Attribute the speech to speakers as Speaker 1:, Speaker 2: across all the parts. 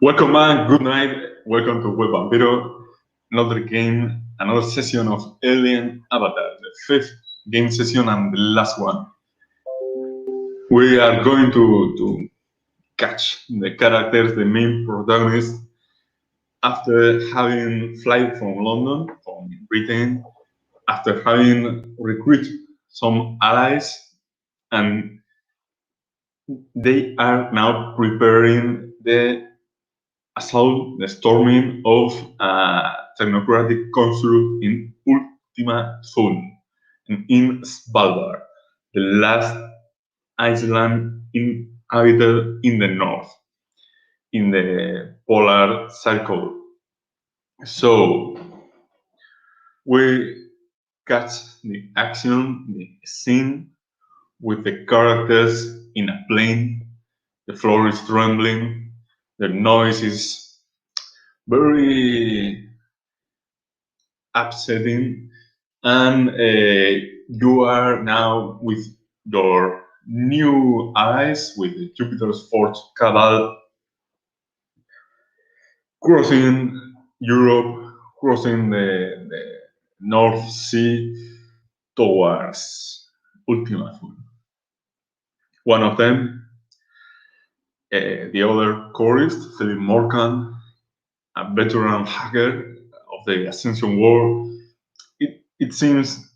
Speaker 1: Welcome back, good night, welcome to Web Vampiro, another game, another session of Alien Avatar, the fifth game session and the last one. We are going to catch the characters, the main protagonists, after having flight from London, from Britain, after having recruited some allies, and they are now preparing the assault, the storming of a technocratic construct in Ultima Thule, in Svalbard, the last island inhabited in the north, in the polar circle. So we catch the action, the scene, with the characters in a plane. The floor is trembling, the noise is very upsetting, and you are now with your new eyes, with the Jupiter's Force cabal, crossing Europe, crossing the North Sea towards Ultima Thule. One of them, the other chorist, Philip Morgan, a veteran hacker of the Ascension war. It seems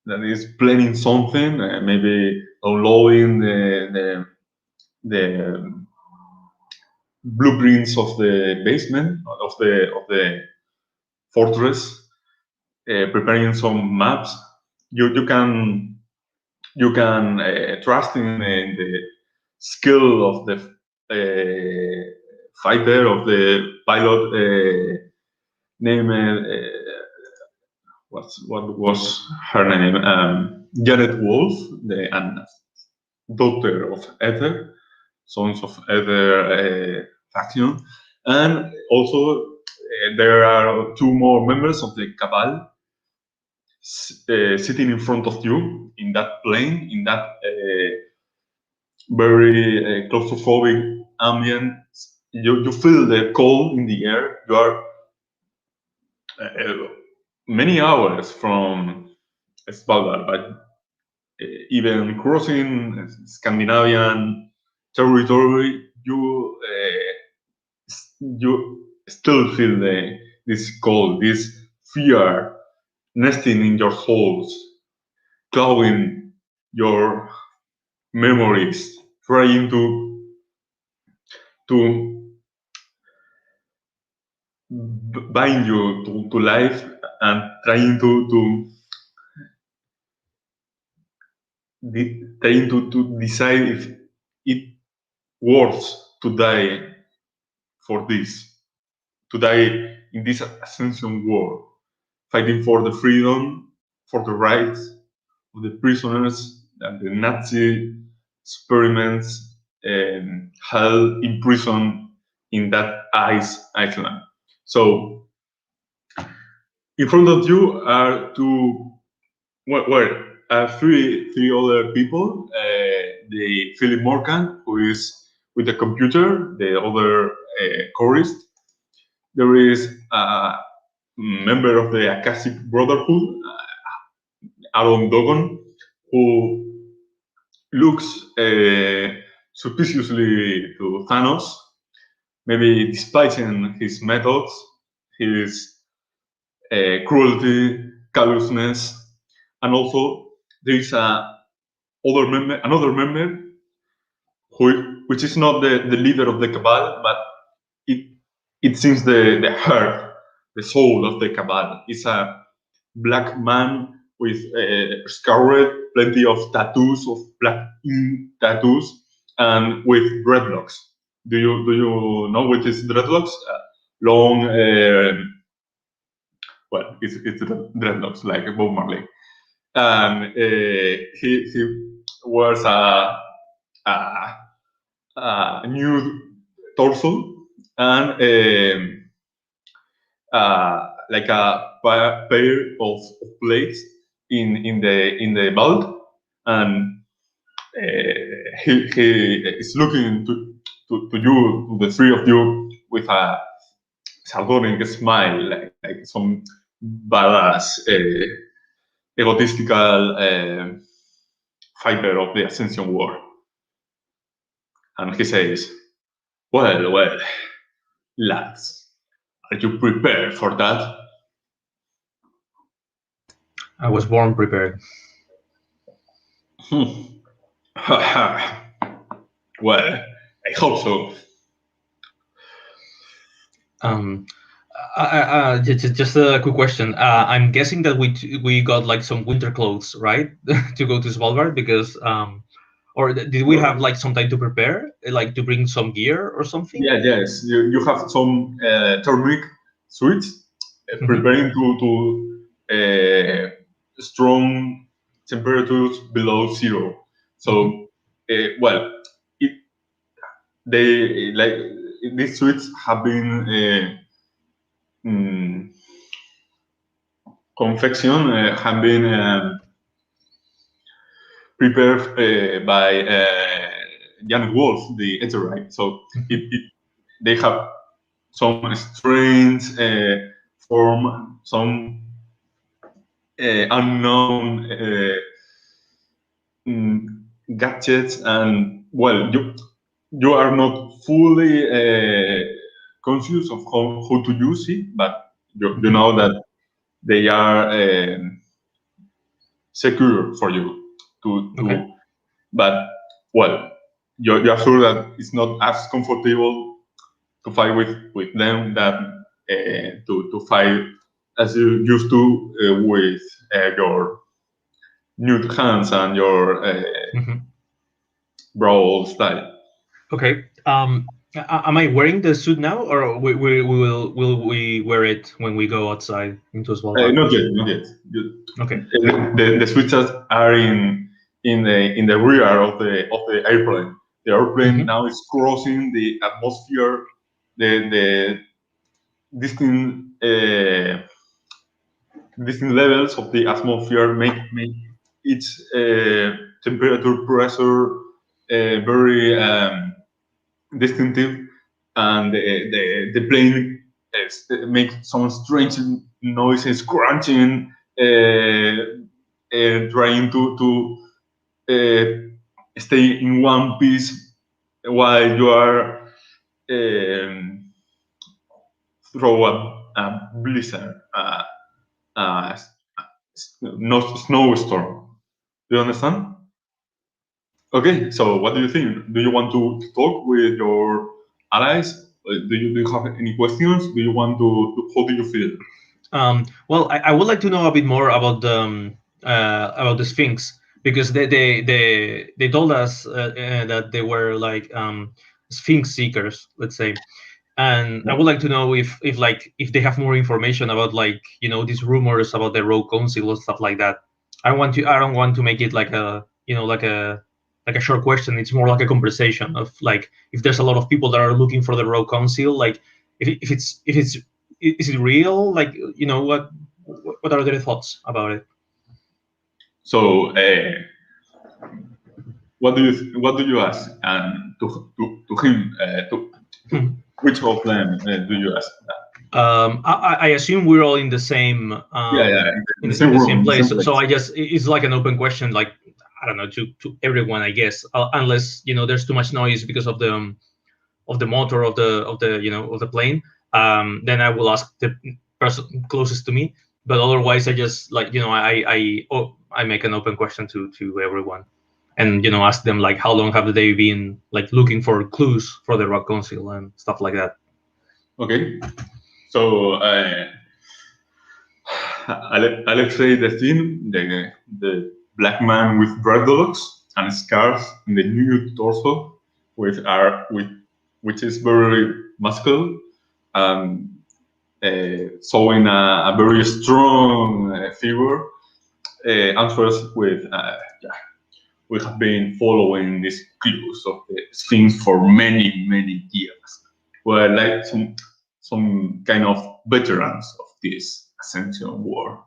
Speaker 1: that is planning something, maybe downloading the blueprints of the basement of the fortress, preparing some maps. You can trust in the skill of the fighter, of the pilot, named what was her name? Janet Wolf, the daughter of Ether, Sons of Ether faction, and also there are two more members of the cabal sitting in front of you in that plane, in that very claustrophobic ambient. You feel the cold in the air. You are many hours from Svalbard, but even crossing Scandinavian territory, you still feel this cold, this fear nesting in your souls, clawing your memories, trying to bind you to life, and trying to decide if it worth to die for this, to die in this Ascension war, fighting for the freedom, for the rights of the prisoners that the Nazi experiments held in prison in that island. So, in front of you are three other people. The Philip Morgan, who is with the computer, the other chorist. There is a member of the Akashic Brotherhood, Aaron Dogon, who looks suspiciously to Thanos, maybe despising his methods, his cruelty, callousness, and also there is another member which is not the leader of the cabal, but it seems the heart, the soul of the cabal. Is a black man with scarred, plenty of tattoos, of black ink tattoos, and with dreadlocks. Do you know what is dreadlocks? Long, well, it's dreadlocks like Bob Marley, and he wears a nude torso and like a pair of plates in the belt, and he is looking to you, to the three of you, with a sardonic smile, like some badass, egotistical fighter of the Ascension War. And he says, well, lads, are you prepared for that?
Speaker 2: I was born prepared.
Speaker 1: Well, I hope so.
Speaker 2: Just a quick question. I'm guessing that we got like some winter clothes, right, to go to Svalbard, because or did we have like some time to prepare, like to bring some gear or something?
Speaker 1: Yeah, yes. You have some thermic suits preparing to strong temperatures below zero. So, well, they like these suits have been have been prepared by Jan Wolf, the Etherite. So they have some strange form, some unknown gadgets, and well, you are not fully conscious of how to use it, but you know that they are secure for you to
Speaker 2: Okay.
Speaker 1: but well, you're sure that it's not as comfortable to fight with them that to fight as you used to with your nude hands and your brawl style.
Speaker 2: Okay. Am I wearing the suit now, or will we wear it when we go outside into Svalbard?
Speaker 1: Not yet.
Speaker 2: Okay.
Speaker 1: The switches are in the rear of the airplane. The airplane now is crossing the atmosphere. The distinct levels of the atmosphere make its temperature pressure very distinctive, and the plane makes some strange noises, crunching, trying to stay in one piece while you are through a blizzard, no snowstorm. Do you understand? Okay, so what do you think? Do you want to talk with your allies? Do you have any questions? Do you want to how do you feel?
Speaker 2: Well, I would like to know a bit more about the Sphinx, because they told us that they were like Sphinx seekers, let's say, and I would like to know if they have more information about, like, these rumors about the Rogue Council or stuff like that. I don't want to make it like a like a short question. It's more like a conversation of, like, if there's a lot of people that are looking for the Rogue Council, like if it's is it real? Like, what are their thoughts about it?
Speaker 1: So, what do you ask? And to him, which of them do you ask that?
Speaker 2: I assume we're all in the same
Speaker 1: in the same room,
Speaker 2: place.
Speaker 1: same place.
Speaker 2: So it's like an open question, like, I don't know, to everyone, I guess, unless there's too much noise because of the motor of the plane. Then I will ask the person closest to me. But otherwise, I just, like, I make an open question to everyone, and ask them, like, how long have they been, like, looking for clues for the Rock Council and stuff like that.
Speaker 1: Okay, so Alexei the Thin, the black man with dreadlocks and scars in the nude torso, which is very muscular, showing a very strong figure, answers with, we have been following these clues of the Sphinx for many, many years. We're like some kind of veterans of this Ascension War.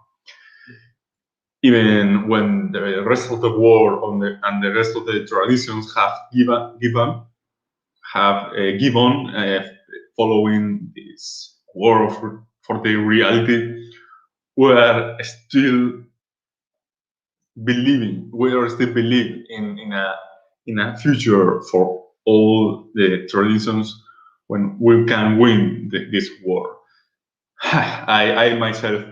Speaker 1: Even when the rest of the war and the rest of the traditions have given following this war for the reality, we are still believing in a future for all the traditions when we can win this war. I myself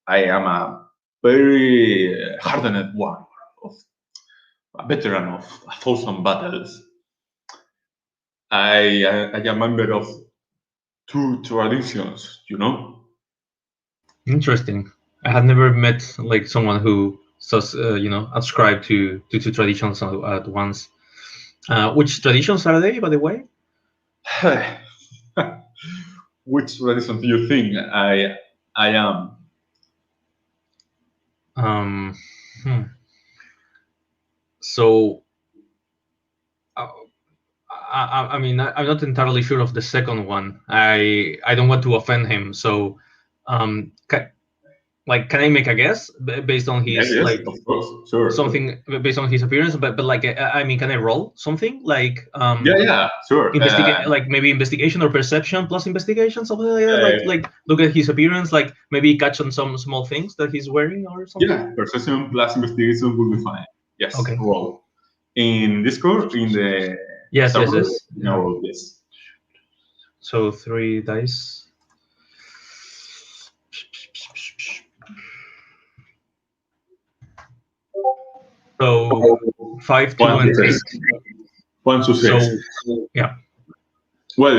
Speaker 1: I am a very hardened one, a veteran of 1,000 battles. I am a member of 2 traditions, you know.
Speaker 2: Interesting. I have never met like someone who ascribe to two traditions at once. Which traditions are they, by the way?
Speaker 1: Which tradition do you think I am?
Speaker 2: Hmm. So, I mean, I'm not entirely sure of the second one. I don't want to offend him. So, can I make a guess based on his
Speaker 1: Yes, of course, sure.
Speaker 2: something based on his appearance? But like, I mean, can I roll something like
Speaker 1: Yeah, sure.
Speaker 2: investigate, like maybe investigation or perception plus investigation, something like that. Like look at his appearance, like maybe catch on some small things that he's wearing or something.
Speaker 1: Yeah, perception plus investigation will be fine. Yes.
Speaker 2: Okay.
Speaker 1: Roll. In Discord, in the
Speaker 2: yes.
Speaker 1: No, yes.
Speaker 2: So 3 dice. So 5, 2, and 3.
Speaker 1: 1 success.
Speaker 2: So yeah.
Speaker 1: Well,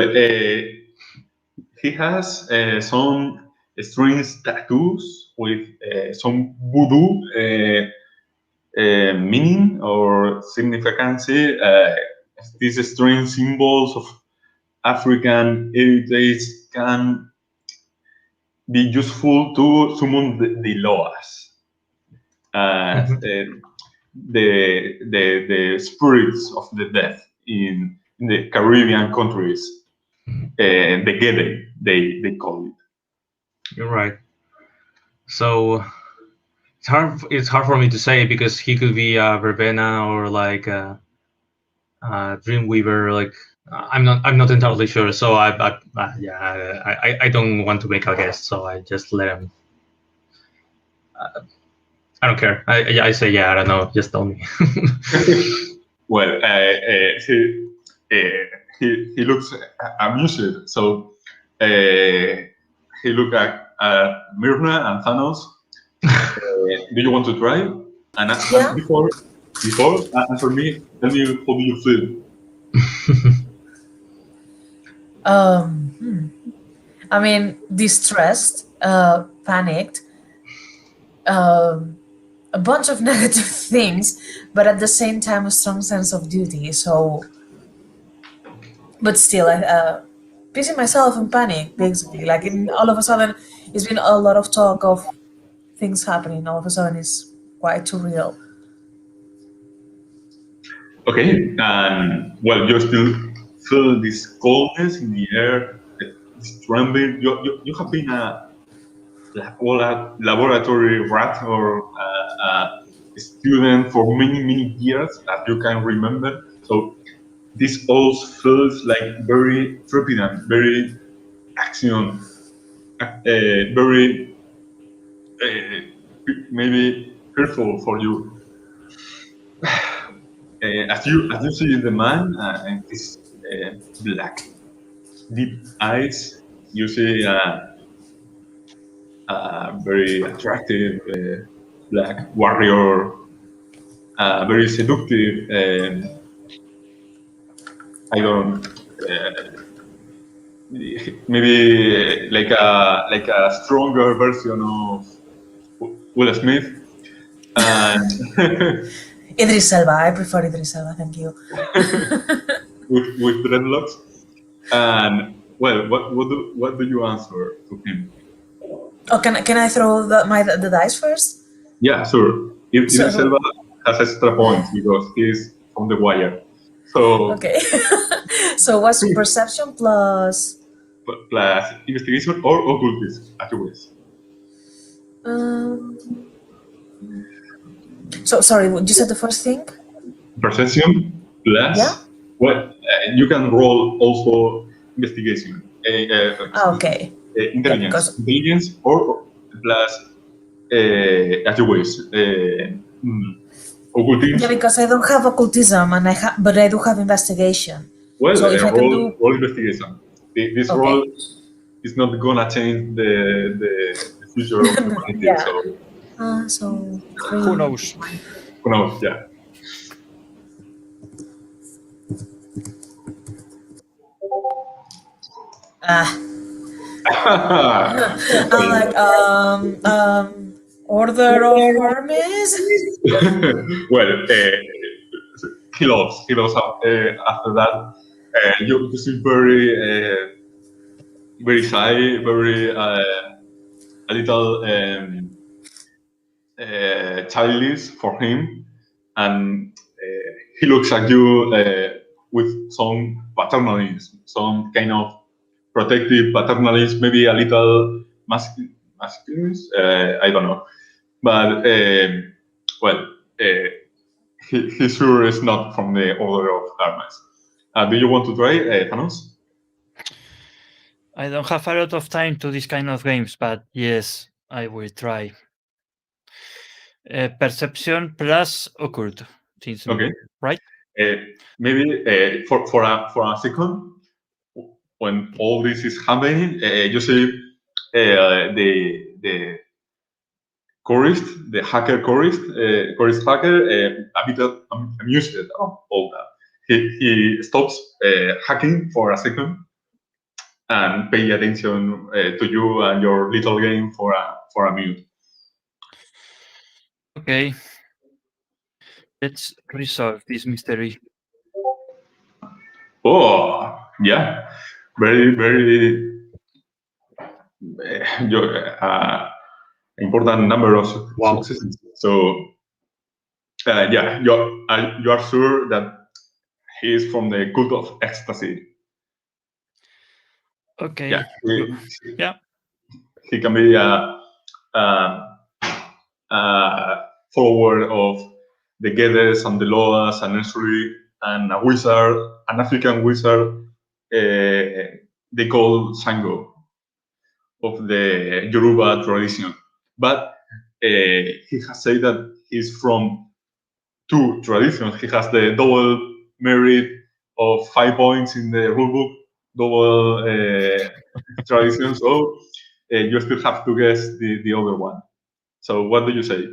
Speaker 1: he has some strange tattoos with some voodoo meaning or significance. These strange symbols of African heritage can be useful to summon the Loas, the spirits of the dead in the Caribbean countries. The Gede, they call it.
Speaker 2: You're right. So it's hard for me to say because he could be a verbena or like a dreamweaver. Like I'm not entirely sure. So I don't want to make a guess. So I just let him. I don't care. I say I don't know. Just tell me.
Speaker 1: Well, he looks amused. So he looked at Myrna and Thanos. Do you want to try? And before answer me, tell me how do you feel?
Speaker 3: I mean, distressed, panicked, a bunch of negative things, but at the same time, a strong sense of duty. So, but still, pissing myself in panic, basically. Like, all of a sudden, it's been a lot of talk of things happening. All of a sudden, it's quite too real.
Speaker 1: Okay, and well, you still feel this coldness in the air, this trembling. You have been a laboratory rat or a student for many years, as you can remember. So this all feels like very trepidant, very action, very maybe fearful for you. As you see the man and his black, deep eyes, you see a very attractive black warrior, very seductive. I don't. Maybe like a stronger version of Will Smith. And
Speaker 3: Idris Elba. I prefer Idris Elba. Thank you.
Speaker 1: with dreadlocks. And well, what do you answer to him?
Speaker 3: Oh, can I throw the dice first?
Speaker 1: Yeah, sure. Idris Elba has extra points because he's on the wire. So
Speaker 3: okay. So what's perception plus
Speaker 1: investigation or occultism, as you wish.
Speaker 3: So sorry, you said the first thing?
Speaker 1: Perception plus Well, you can roll also investigation,
Speaker 3: Okay.
Speaker 1: intelligence,
Speaker 3: because
Speaker 1: intelligence, or plus as you wish.
Speaker 3: yeah,
Speaker 1: Occultism.
Speaker 3: because I don't have occultism and but I do have investigation.
Speaker 1: Well,
Speaker 3: So if I can
Speaker 1: roll
Speaker 3: do
Speaker 1: roll investigation. This roll
Speaker 3: okay,
Speaker 1: is not gonna change the future of humanity.
Speaker 3: yeah.
Speaker 1: So
Speaker 3: So three.
Speaker 4: Who knows?
Speaker 1: who knows? Yeah.
Speaker 3: Ah, I'm like Order of Hermes.
Speaker 1: Well, he loves after that. You seem very shy, very a little childish for him, and he looks at you with some paternalism, some kind of protective paternalism, maybe a little masculine. I don't know, but well, he sure is not from the order of Hermes. Do you want to try, Thanos?
Speaker 4: I don't have a lot of time to this kind of games, but yes, I will try. Perception plus occult. Seems
Speaker 1: Okay.
Speaker 4: right?
Speaker 1: Maybe for a second, when all this is happening, you see the chorist, the hacker chorist hacker, a bit amused at all that. He stops hacking for a second and pay attention to you and your little game for a minute.
Speaker 4: Okay. Let's resolve this mystery.
Speaker 1: Oh, yeah, very important number of
Speaker 2: Wow.
Speaker 1: successes. So yeah, you are sure that he is from the cult of ecstasy.
Speaker 4: Okay.
Speaker 1: Yeah,
Speaker 4: Yeah.
Speaker 1: he can be a follower of the Gedes and the Loas and Nesri and a wizard, an African wizard they call Sango of the Yoruba tradition. But he has said that he's from two traditions. He has the double merit of 5 points in the rulebook, double tradition. So you still have to guess the other one. So what do you say?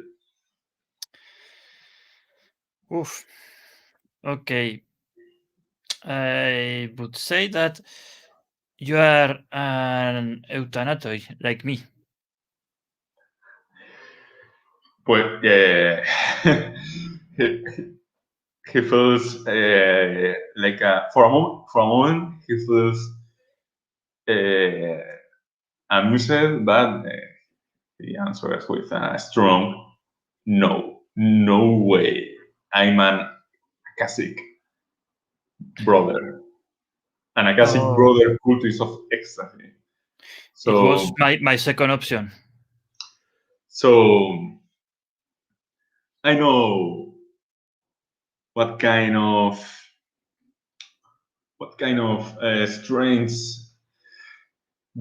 Speaker 4: Oof. Okay. I would say that you are an euthanatoid like me.
Speaker 1: Pues he, he feels like for a moment he feels amused, but he answers with a strong no. No way. I'm an Akashic brother. An Akashic
Speaker 4: Oh.
Speaker 1: brother cultist of ecstasy.
Speaker 4: It
Speaker 1: So
Speaker 4: was my second option.
Speaker 1: so I know what kind of strange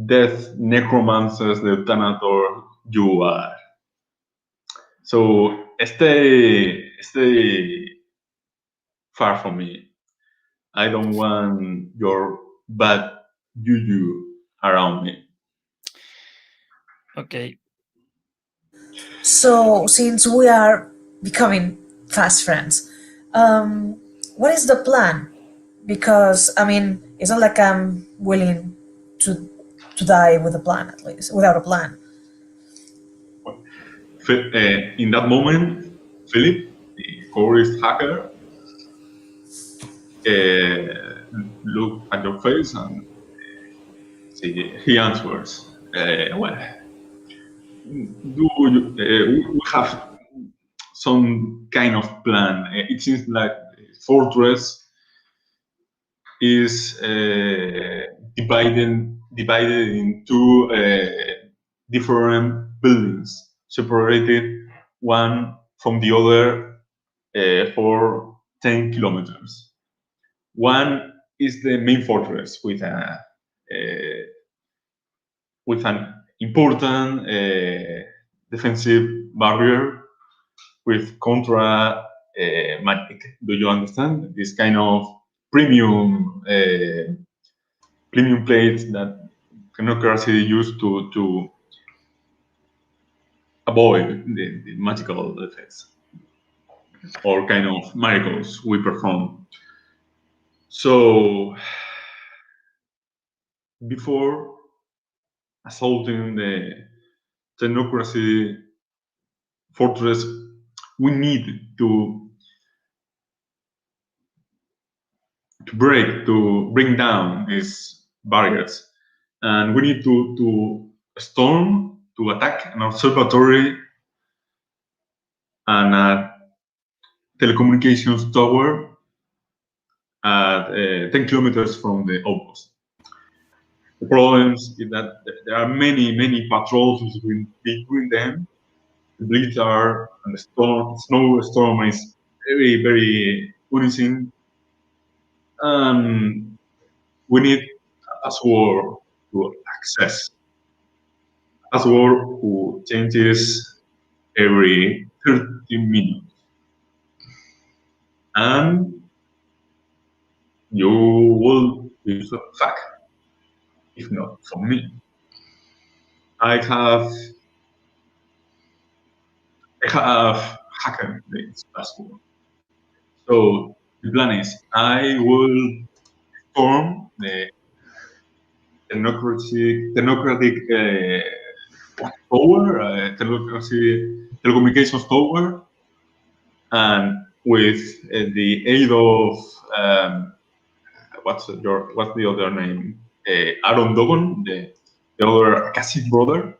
Speaker 1: death necromancers the Thanator you are. So stay far from me. I don't want your bad juju around me.
Speaker 4: Okay.
Speaker 3: So since we are becoming fast friends, what is the plan? Because I mean, it's not like I'm willing to die with a plan, at least without a plan.
Speaker 1: In that moment, Philip, the forest hacker, look at your face and he answers, well, we have some kind of plan. It seems like fortress is divided into different buildings, separated one from the other for 10 kilometers. One is the main fortress with an important defensive barrier with contra magic. Do you understand? This kind of premium plates that Technocracy used to avoid the magical effects or kind of miracles we perform. So before assaulting the Technocracy fortress, we need to bring down these barriers, and we need to attack an observatory and a telecommunications tower at 10 kilometers from the outpost. The problem is that there are many patrols between them. The blizzard and the snowstorm is very punishing. We need a password to access. A password who changes every 30 minutes. And you will be fuck if not from me. I have hacked this password. So the plan is I will storm the technocratic tower, telecommunications tower, and with the aid of what's the other name? Aaron Dogon, the other Cassidy brother.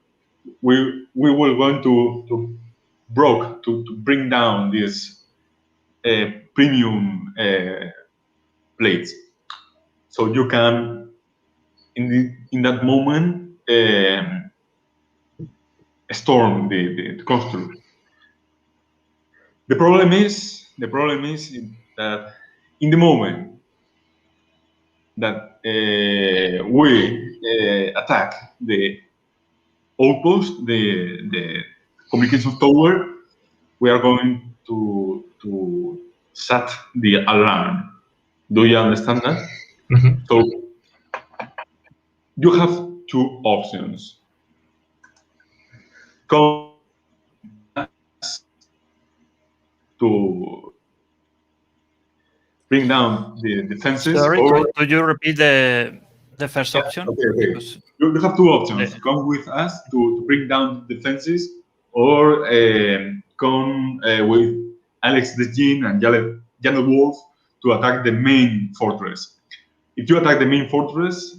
Speaker 1: We were going to bring down these premium plates, so you can in that moment storm the construct. The problem is that in the moment that we attack the outpost, the communications tower, we are going to set the alarm. Do you understand that?
Speaker 2: Mm-hmm.
Speaker 1: So you have two options. Come to bring down the defenses.
Speaker 4: Sorry,
Speaker 1: or
Speaker 4: could you repeat the first option?
Speaker 1: Okay.
Speaker 4: Because
Speaker 1: You have two options. Come with us to bring down defenses, or come with Alex the Jin and Janet Wolf to attack the main fortress. If you attack the main fortress,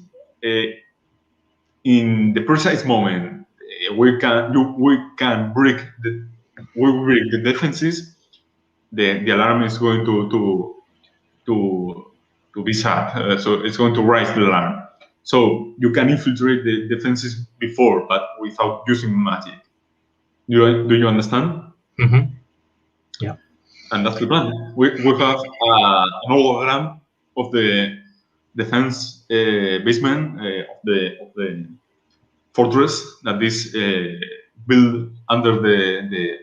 Speaker 1: in the precise moment, we break the defenses. The alarm is going to be set, so it's going to rise the alarm. So you can infiltrate the defenses before, but without using magic. Do you understand?
Speaker 2: Mm-hmm. Yeah.
Speaker 1: And that's the plan. We have an hologram of the defense basement of the fortress that is built under the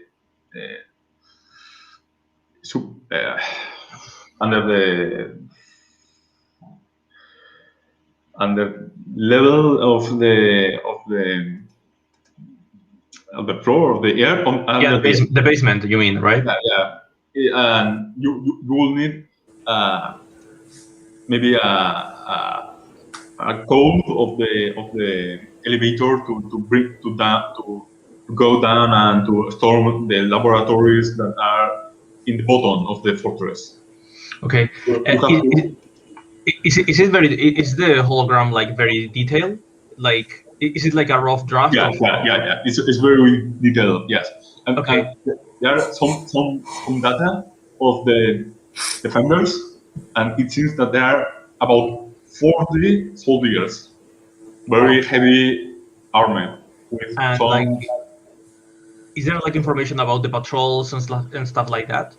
Speaker 1: level of the floor of the air.
Speaker 2: The basement, you mean, right?
Speaker 1: Yeah. And you will need maybe a code of the elevator to go down and to storm the laboratories that are in the bottom of the fortress.
Speaker 2: Okay. Is the hologram like very detailed? Like, is it like a rough draft?
Speaker 1: Yeah. It's very detailed. Yes. And,
Speaker 2: okay.
Speaker 1: And there are some data of the defenders, and it seems that there are about 40 soldiers, very heavy armor.
Speaker 2: And like, is there like information about the patrols and stuff like that?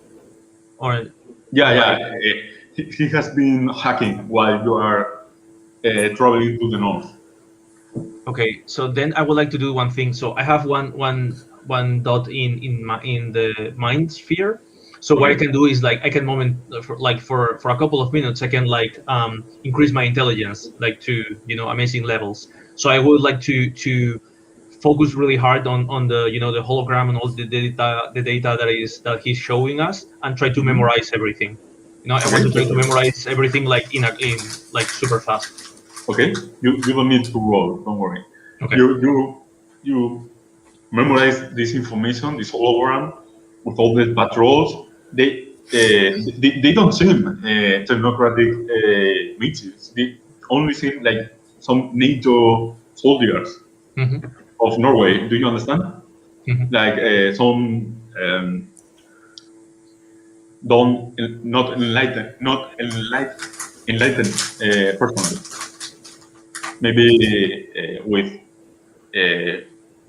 Speaker 2: Or
Speaker 1: yeah. he has been hacking while you are traveling to the north.
Speaker 2: Okay, so then I would like to do one thing. So I have one dot in the mind sphere. So what I
Speaker 1: Okay.
Speaker 2: can do is like I can moment for a couple of minutes I can like increase my intelligence like to amazing levels. So I would like to focus really hard on the the hologram and all the data that he's showing us and try to
Speaker 1: Mhm.
Speaker 2: memorize everything. I want
Speaker 1: Okay,
Speaker 2: to try to
Speaker 1: perfect.
Speaker 2: memorize everything like in like super fast.
Speaker 1: Okay, you don't need to roll. Don't worry.
Speaker 2: Okay.
Speaker 1: You memorize this information, this hologram, with all the patrols. They don't seem technocratic mages. They only seem like some NATO soldiers
Speaker 2: Hmm.
Speaker 1: of Norway. Do you understand?
Speaker 2: Hmm.
Speaker 1: Like some don't not enlightened personnel. Maybe with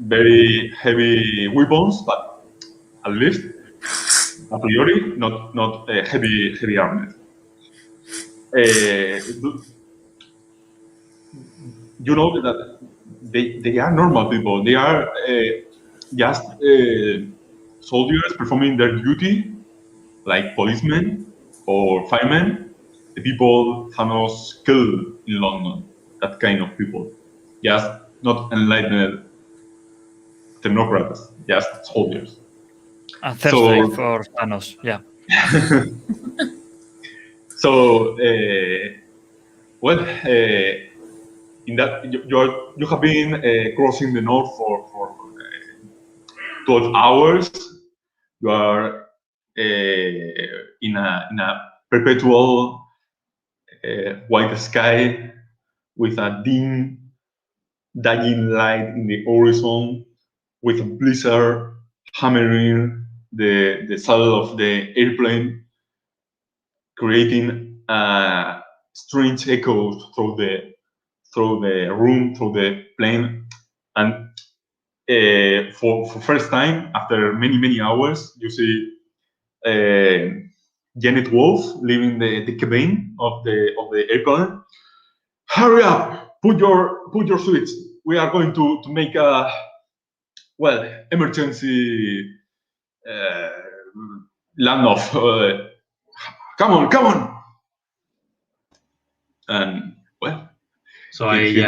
Speaker 1: very heavy weapons, but at least a priori not heavy armor. You know that they are normal people. They are just soldiers performing their duty, like policemen or firemen. The people Thanos killed in London. That kind of people, just not enlightened technocrats, just soldiers.
Speaker 4: A Thursday
Speaker 1: So
Speaker 4: for Thanos. Yeah.
Speaker 1: So, well, in that you have been crossing the north for 12 hours. You are in a perpetual white sky with a dim, dying light in the horizon, with a blizzard hammering the saddle of the airplane, creating strange echoes through the room, through the plane, and for first time after many hours, you see Janet Wolf leaving the cabin of the airplane. Hurry up! Put your suits. We are going to make a emergency uh, land off. Come on, come on! And well,
Speaker 2: So
Speaker 1: he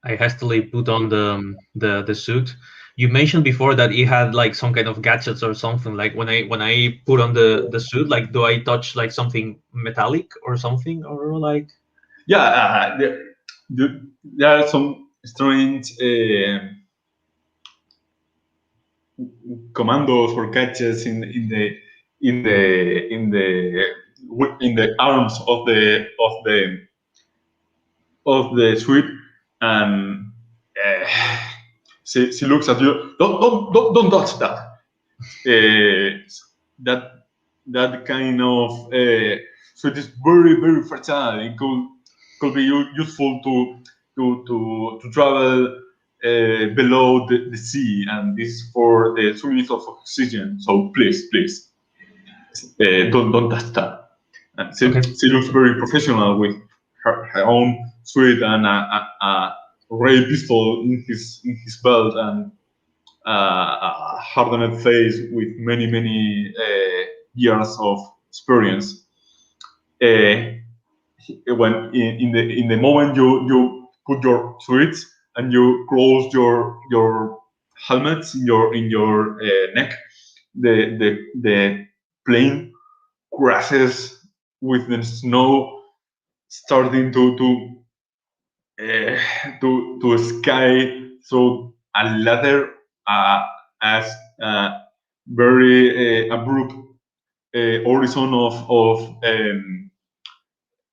Speaker 2: I hastily put on the suit. You mentioned before that it had like some kind of gadgets or something. Like when I put on the suit, like do I touch like something metallic or something or like?
Speaker 1: yeah, there are some strange commandos or catches in the arms of the suite, and uh, she looks at you. Don't touch that. That kind of so it is very fertile. It could be useful to travel below the sea, and this is for the supplement of oxygen. So please don't touch that. And
Speaker 2: Okay.
Speaker 1: she looks very professional with her own suit and a ray pistol in his belt, and a hardened face with many years of experience. Uh, when in the moment you put your suits and you close your helmets in your neck, the plane crashes with the snow starting uh, to sky through a ladder as very abrupt horizon of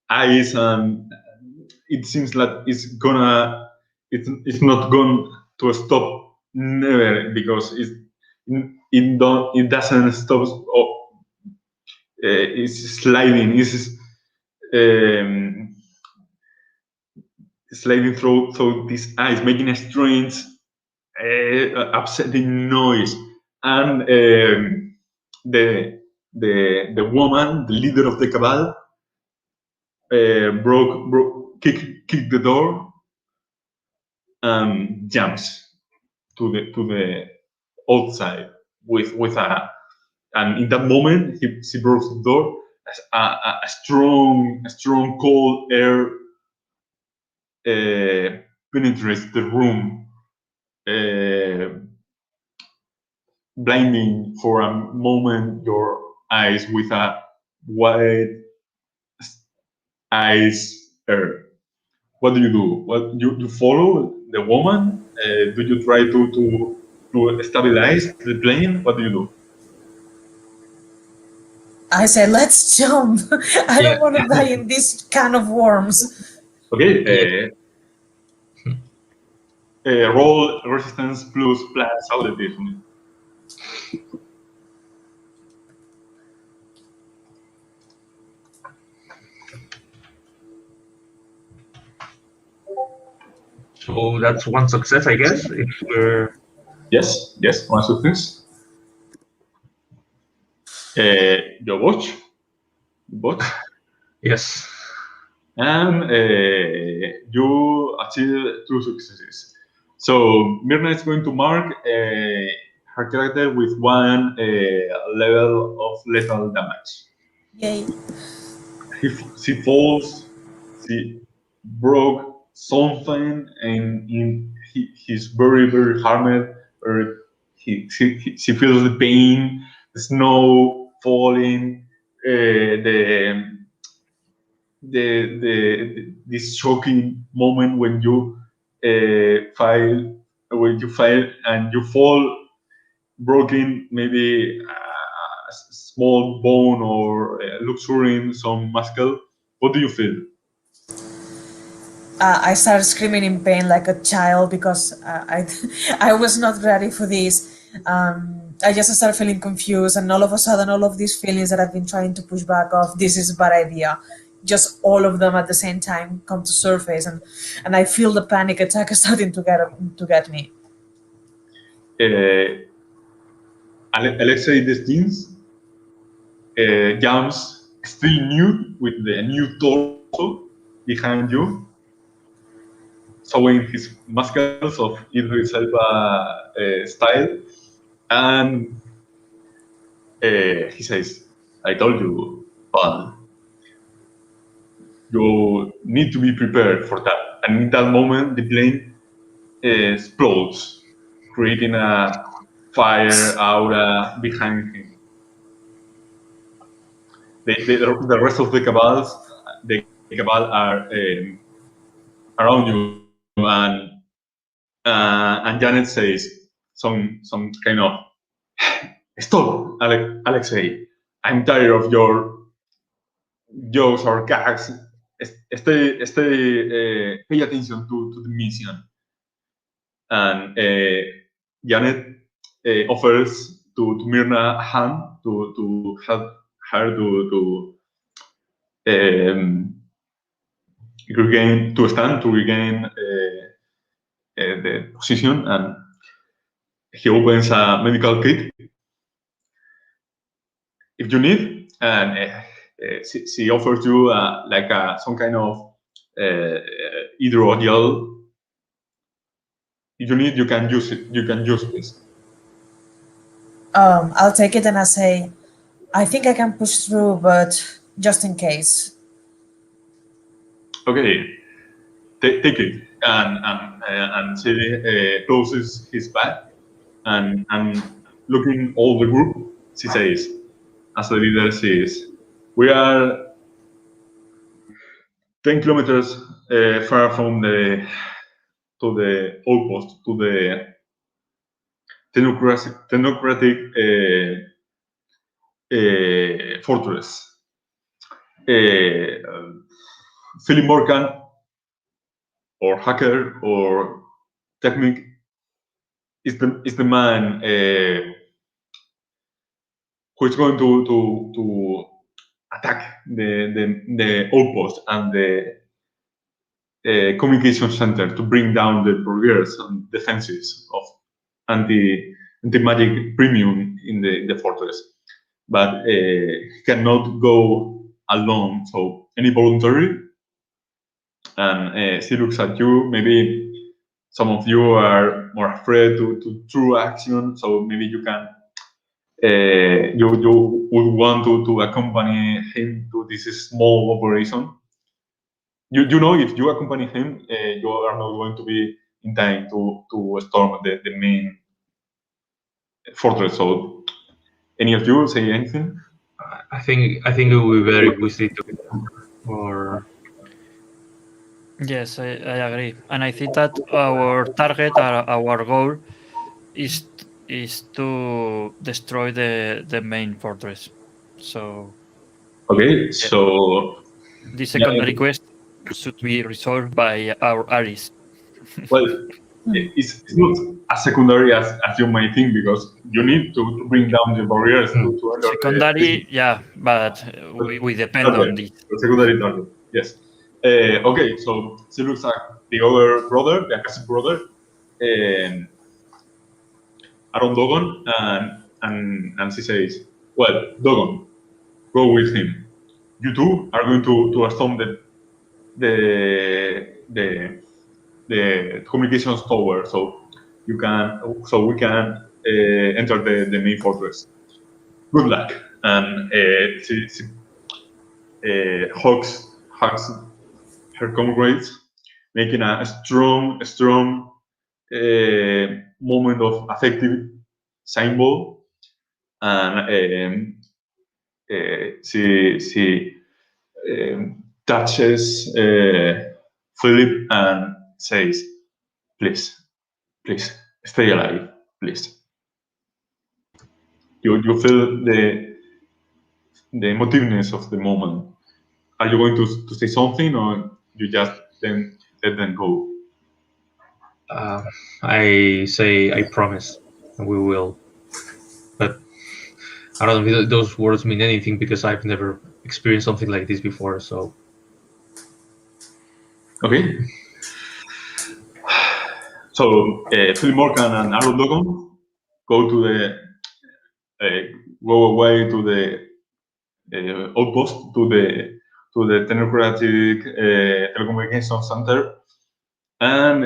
Speaker 1: ice, and it seems like it's not going to stop never, because it doesn't stop. It's sliding. It's um, sliding through this ice, making a strange, upsetting noise. And the woman, the leader of the cabal, kick the door, and jumps to the outside with a. And in that moment, he broke the door. A strong cold air penetrates the room, blinding for a moment your eyes with a white ice air. What do you do? What you follow the woman? Do you try to stabilize the plane? What do you do?
Speaker 3: I said, let's jump. I
Speaker 2: Yeah.
Speaker 3: don't want to die in this can of worms.
Speaker 1: Okay. Roll resistance plus agility for me.
Speaker 2: So that's one success, I guess. If we're
Speaker 1: Yes, one success. Your watch,
Speaker 2: yes.
Speaker 1: and you achieve 2 successes. So Mirna is going to mark her character with 1 level of lethal damage.
Speaker 3: Yay.
Speaker 1: She falls, she broke something, and he's very harmed. Or she feels the pain, the snow falling, this shocking moment when you fail and you fall, broken maybe a small bone or luxuring some muscle. What do you feel?
Speaker 3: I started screaming in pain like a child because I was not ready for this. I just started feeling confused, and all of a sudden, all of these feelings that I've been trying to push back off, this is a bad idea. Just all of them at the same time come to surface, and I feel the panic attack starting to get me.
Speaker 1: Alexei Destins jumps still nude with the new torso behind you, showing his muscles of Idris Elba style, and he says, "I told you, Paul, you need to be prepared for that." And in that moment, the plane explodes, creating a fire aura behind him. The rest of the cabal are around you, and Janet says some kind of, "Stop, Alexei! I'm tired of your jokes or gags. Pay attention to the mission." And Janet offers to Myrna a hand to help her to regain the position, and he opens a medical kit if you need, and she offers you like some kind of hydrogel. If you need, you can use it. You can use this.
Speaker 3: I'll take it and I say, I think I can push through, but just in case.
Speaker 1: Okay, take it, and she closes his back, and looking all the group, she says, as the leader says, "We are 10 kilometers far from the outpost, to the technocratic fortress. Philip Morgan, or Hacker, or Technic, is the man who is going to attack the outpost and the communication center to bring down the progress and defenses of anti-magic premium in the fortress. But he cannot go alone. So any voluntary, and she looks at you. Maybe some of you are more afraid to true action, so maybe you can you would want to accompany him to this small operation. You know, if you accompany him, you are not going to be in time to storm the main fortress. So, any of you say anything?
Speaker 2: I think it would be better if we stay together. Or
Speaker 4: Yes, I agree, and I think that our target, our goal, is to destroy the main fortress. So
Speaker 1: Okay,
Speaker 4: yeah,
Speaker 1: so
Speaker 4: the
Speaker 1: yeah,
Speaker 4: secondary quest should be resolved by our Aris.
Speaker 1: well, it's not as secondary as you might think, because you need to bring down the barriers to enter the city.
Speaker 4: Secondary, yeah, but
Speaker 1: But
Speaker 4: we depend on
Speaker 1: target,
Speaker 4: this.
Speaker 1: the secondary target, yes. Okay, so she looks at the other brother, the Akashic brother, um, Aaron Dogon, and she says, "Well, Dogon, go with him. You two are going to storm the the the communications tower, so we can enter the main fortress. Good luck." And she hugs her comrades, making a strong moment of affective symbol. And she touches Philip and says, "Please, please, stay alive, please." You feel the emotiveness of the moment. Are you going to say something, or you just then let them go?
Speaker 2: I say I promise, and we will. But I don't know if those words mean anything because I've never experienced something like this before. So
Speaker 1: Okay. So Philip Morgan and Aaron Dogon go to go away to the outpost, to the technocratic telecommunication center, and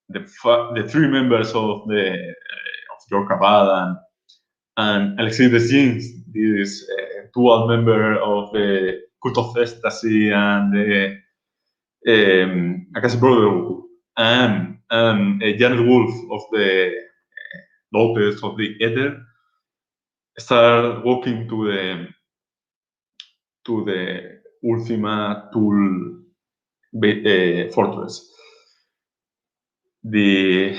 Speaker 1: the three members of your cabal, and Alexei Desjins, this dual member of the Cult of Ecstasy and the Akashic Brotherhood, and Janet Wolf of the Lopez of the Ether, start walking to the Ultima Thule fortress. The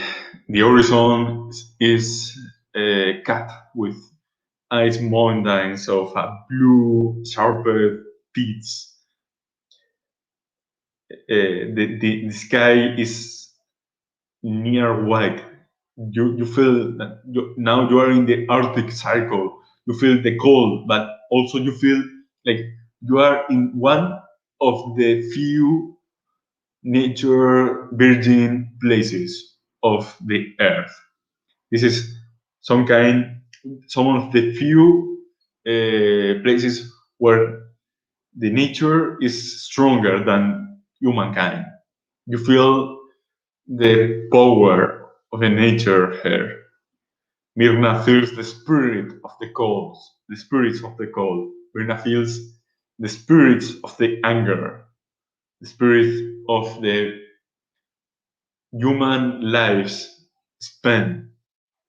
Speaker 1: horizon is cut with ice mountains of blue, sharper peaks. The sky is near white. You feel that now you are in the Arctic Circle. You feel the cold, but also you feel like you are in one of the few nature virgin places of the earth. This is some of the few places where the nature is stronger than humankind. You feel the power of the nature here. Mirna feels the spirit of the cold, the spirits of the cold. Mirna feels the spirits of the anger, the spirit of the human lives spent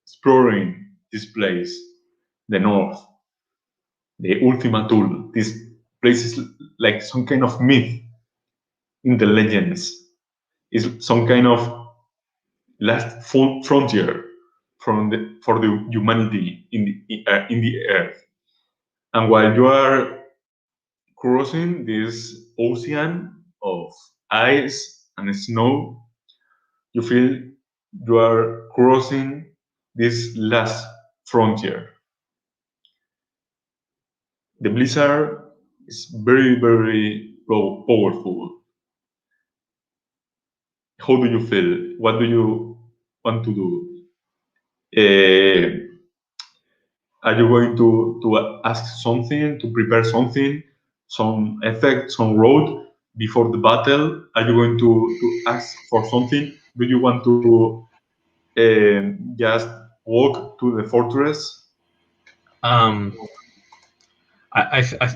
Speaker 1: exploring this place, the north, the Ultima Thule. This place is like some kind of myth in the legends. It's some kind of last frontier for the humanity in the earth. And while you are crossing this ocean of ice and snow, you feel you are crossing this last frontier. The blizzard is very, very powerful. How do you feel? What do you want to do? Are you going to ask something, to prepare something, some effect, some road before the battle? Are you going to ask for something? Do you want to just walk to the fortress?
Speaker 2: Um,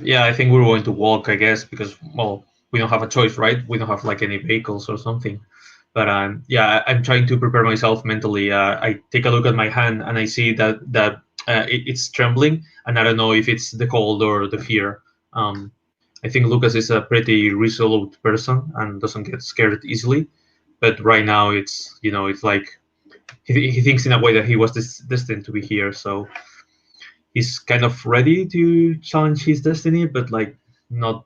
Speaker 2: yeah, I think we're going to walk, I guess, because well, we don't have a choice, right? We don't have like any vehicles or something. But yeah, I'm trying to prepare myself mentally. I take a look at my hand and I see that it's trembling, and I don't know if it's the cold or the fear. I think Lucas is a pretty resolute person and doesn't get scared easily. But right now, it's like he thinks in a way that he was destined to be here. So he's kind of ready to challenge his destiny, but like not,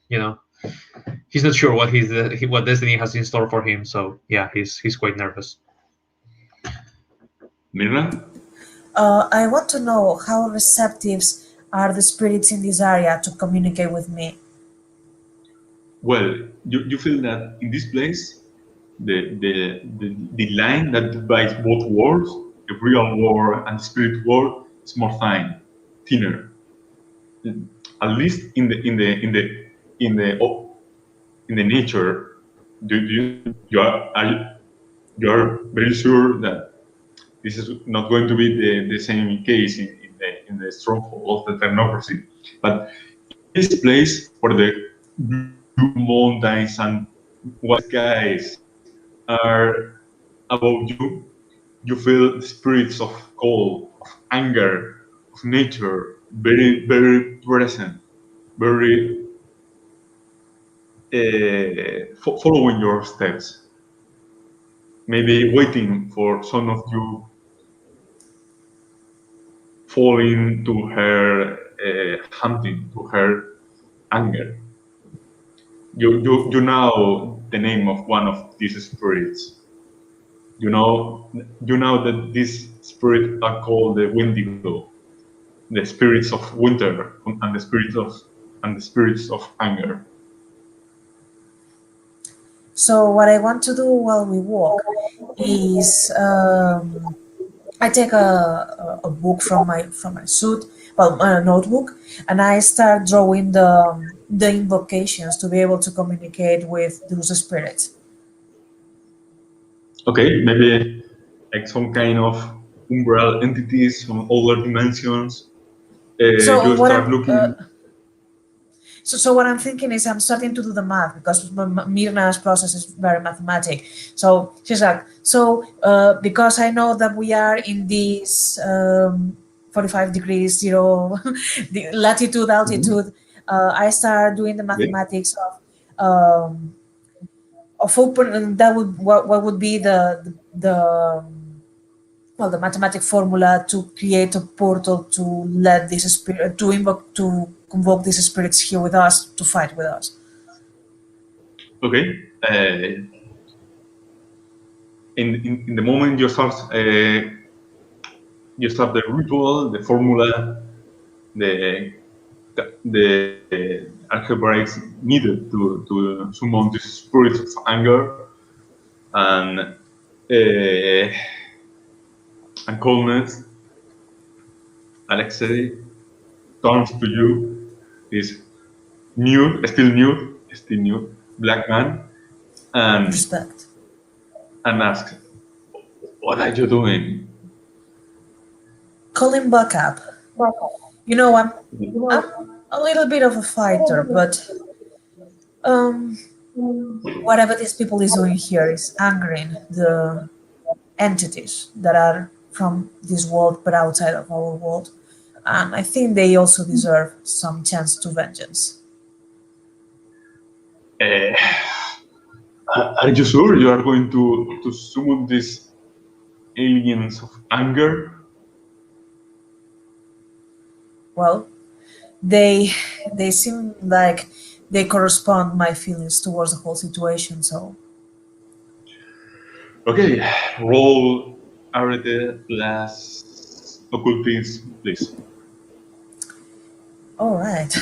Speaker 2: you know, he's not sure what destiny has in store for him. So yeah, he's quite nervous.
Speaker 1: Mirna?
Speaker 3: I want to know how receptive are the spirits in this area to communicate with me.
Speaker 1: Well, you feel that in this place, the line that divides both worlds, the real world and the spirit world, is more fine, thinner. At least in the nature, you are very sure that this is not going to be the same case in the stronghold of the technocracy. But this place where the blue mountains and white skies are above you, you feel the spirits of cold, of anger, of nature, very, very present, very following your steps. Maybe waiting for some of you falling to her hunting, to her anger. You know the name of one of these spirits. You know that these spirits are called the Wendigo, the spirits of winter and the spirits of anger.
Speaker 3: So what I want to do while we walk is I take a book from my suit, well, a notebook, and I start drawing the invocations to be able to communicate with those spirits.
Speaker 1: Okay, maybe like some kind of umbral entities, some other dimensions.
Speaker 3: So
Speaker 1: You
Speaker 3: what
Speaker 1: start
Speaker 3: I'm
Speaker 1: looking.
Speaker 3: so what I'm thinking is I'm starting to do the math because Mirna's process is very mathematic. So she's like, because I know that we are in this 45 degrees zero the latitude altitude, I start doing the mathematics of open. That would what would be the mathematic formula to create a portal to let this spirit to convoke these spirits here with us to fight with us.
Speaker 1: Okay. In the moment you start the ritual, the formula, the algebraics needed to summon these spirits of anger and coldness. Alexei turns to you, this still nude, black man, and
Speaker 3: Respect.
Speaker 1: asks, "What are you doing?"
Speaker 3: Call him backup. You know, I'm a little bit of a fighter, but whatever these people is doing here is angering the entities that are from this world but outside of our world. And I think they also deserve some chance to vengeance.
Speaker 1: Are you sure you are going to summon these aliens of anger?
Speaker 3: Well, they seem like they correspond my feelings towards the whole situation, so
Speaker 1: Okay, roll Arete plus occultism, please.
Speaker 3: all right.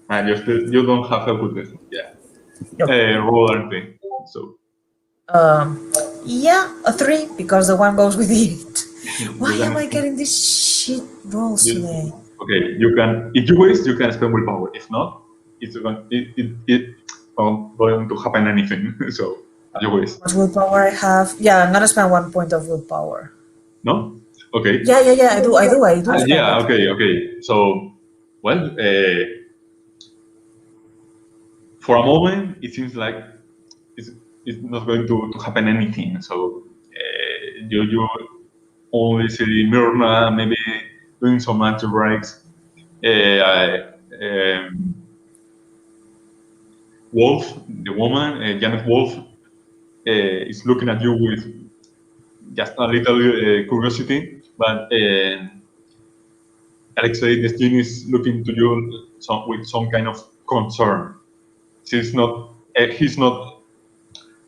Speaker 1: You don't have occultism, yeah.
Speaker 3: Nope.
Speaker 1: Roll Arete. So
Speaker 3: Yeah, a 3 because the one goes with it. Why am I getting these shit rolls today?
Speaker 1: Okay, you can. If you waste, you can spend willpower. If not, it's going. It won't going to happen anything. So you waste.
Speaker 3: How much willpower I have? Yeah, I'm gonna spend 1 point of willpower.
Speaker 1: No. Okay.
Speaker 3: Yeah. I do. Spend
Speaker 1: Yeah.
Speaker 3: it.
Speaker 1: Okay. So, well, for a moment, it seems like it's, it's not going to happen anything. So, you only see Myrna maybe doing some magic breaks. Wolf, the woman, Janet Wolf, is looking at you with just a little curiosity, but Alexei Destiny is looking to you with some kind of concern. He's not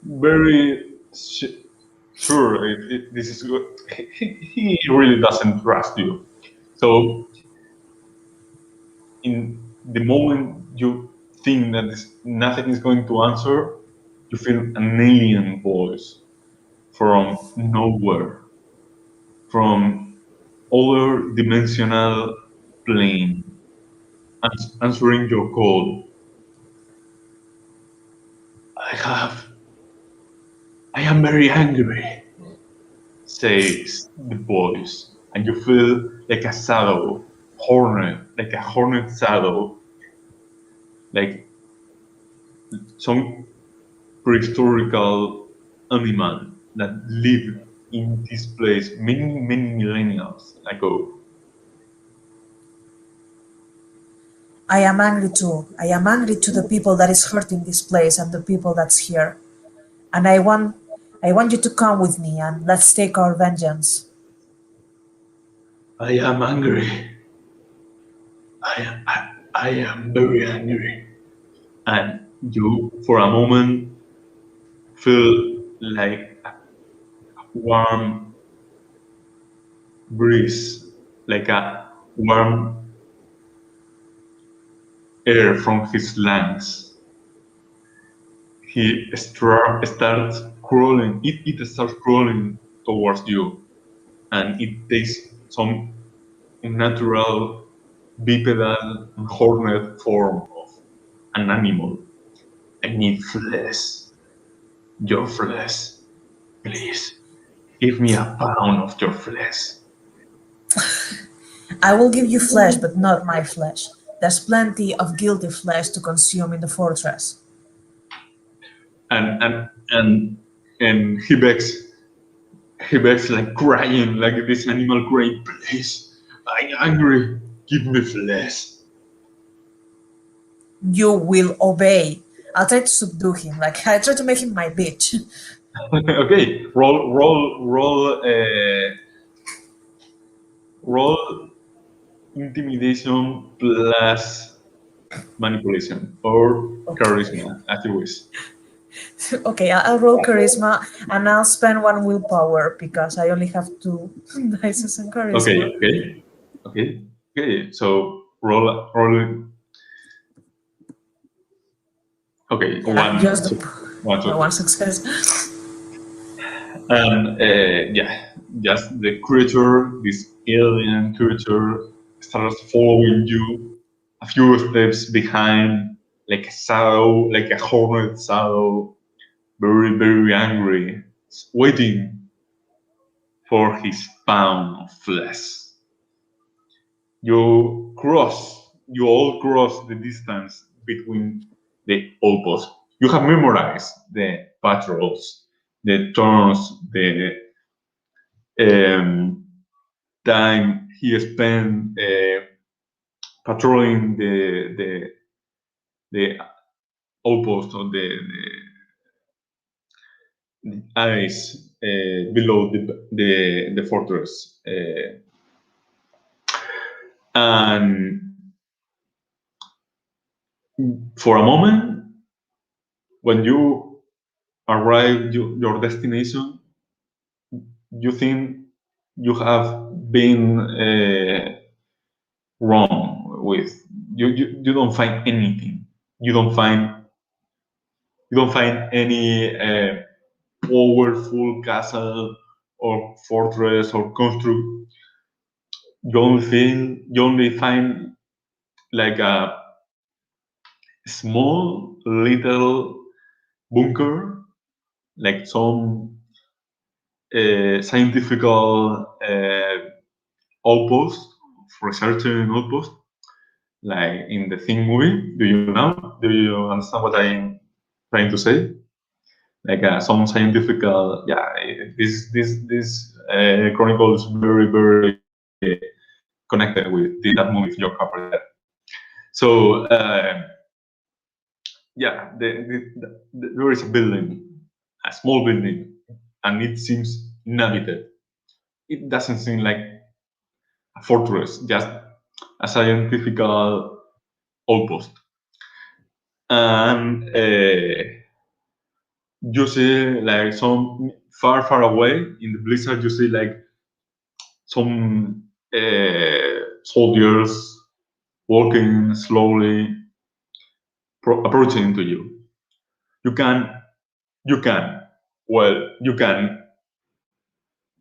Speaker 1: very sure if this is good. He really doesn't trust you. So, in the moment you think that nothing is going to answer, you feel an alien voice from nowhere, from other dimensional plane, answering your call. I am very angry, says the voice, and you feel like a shadow, like a hornet shadow, like some prehistorical animal that lived in this place many millennia ago.
Speaker 3: I am angry too. I am angry to the people that is hurting this place and the people that's here. And I want you to come with me and let's take our vengeance.
Speaker 1: I am angry. I am very angry. And you, for a moment, feel like a warm breeze, like a warm air from his lungs. He starts crawling. It starts crawling towards you, and it takes some unnatural bipedal hornet form of an animal. I need flesh. Your flesh. Please, give me a pound of your flesh.
Speaker 3: I will give you flesh, but not my flesh. There's plenty of guilty flesh to consume in the fortress.
Speaker 1: And he begs like crying, like this animal crying, please, I'm angry, give me flesh.
Speaker 3: You will obey. I'll try to subdue him. Like I try to make him my bitch.
Speaker 1: Okay, roll intimidation plus manipulation or charisma, as you wish.
Speaker 3: Okay, I'll roll charisma and I'll spend 1 willpower because I only have 2 dice in charisma.
Speaker 1: Okay. So roll. Okay,
Speaker 3: Yeah, just
Speaker 1: one
Speaker 3: success.
Speaker 1: And just the creature, this alien creature, starts following you a few steps behind, like a shadow, like a hornet shadow, very angry, waiting for his pound of flesh. You all cross the distance between the outposts. You have memorized the patrols, the turns, the time he spent patrolling the outpost or the ice below the fortress. And for a moment, when you arrive your destination, you think you have been wrong with you don't find anything. You don't find any powerful castle or fortress or construct, you only find like a small little bunker, like some scientific outpost, researching outpost, like in the Thing movie. Do you understand what I'm trying to say? Like some scientific, this chronicle is very connected with that movie of Joe Carpenter. So there is a building, a small building, and it seems inhabited. It doesn't seem like a fortress, just a scientific outpost. And you see like some far away in the blizzard, you see like some soldiers walking slowly, approaching to you. You can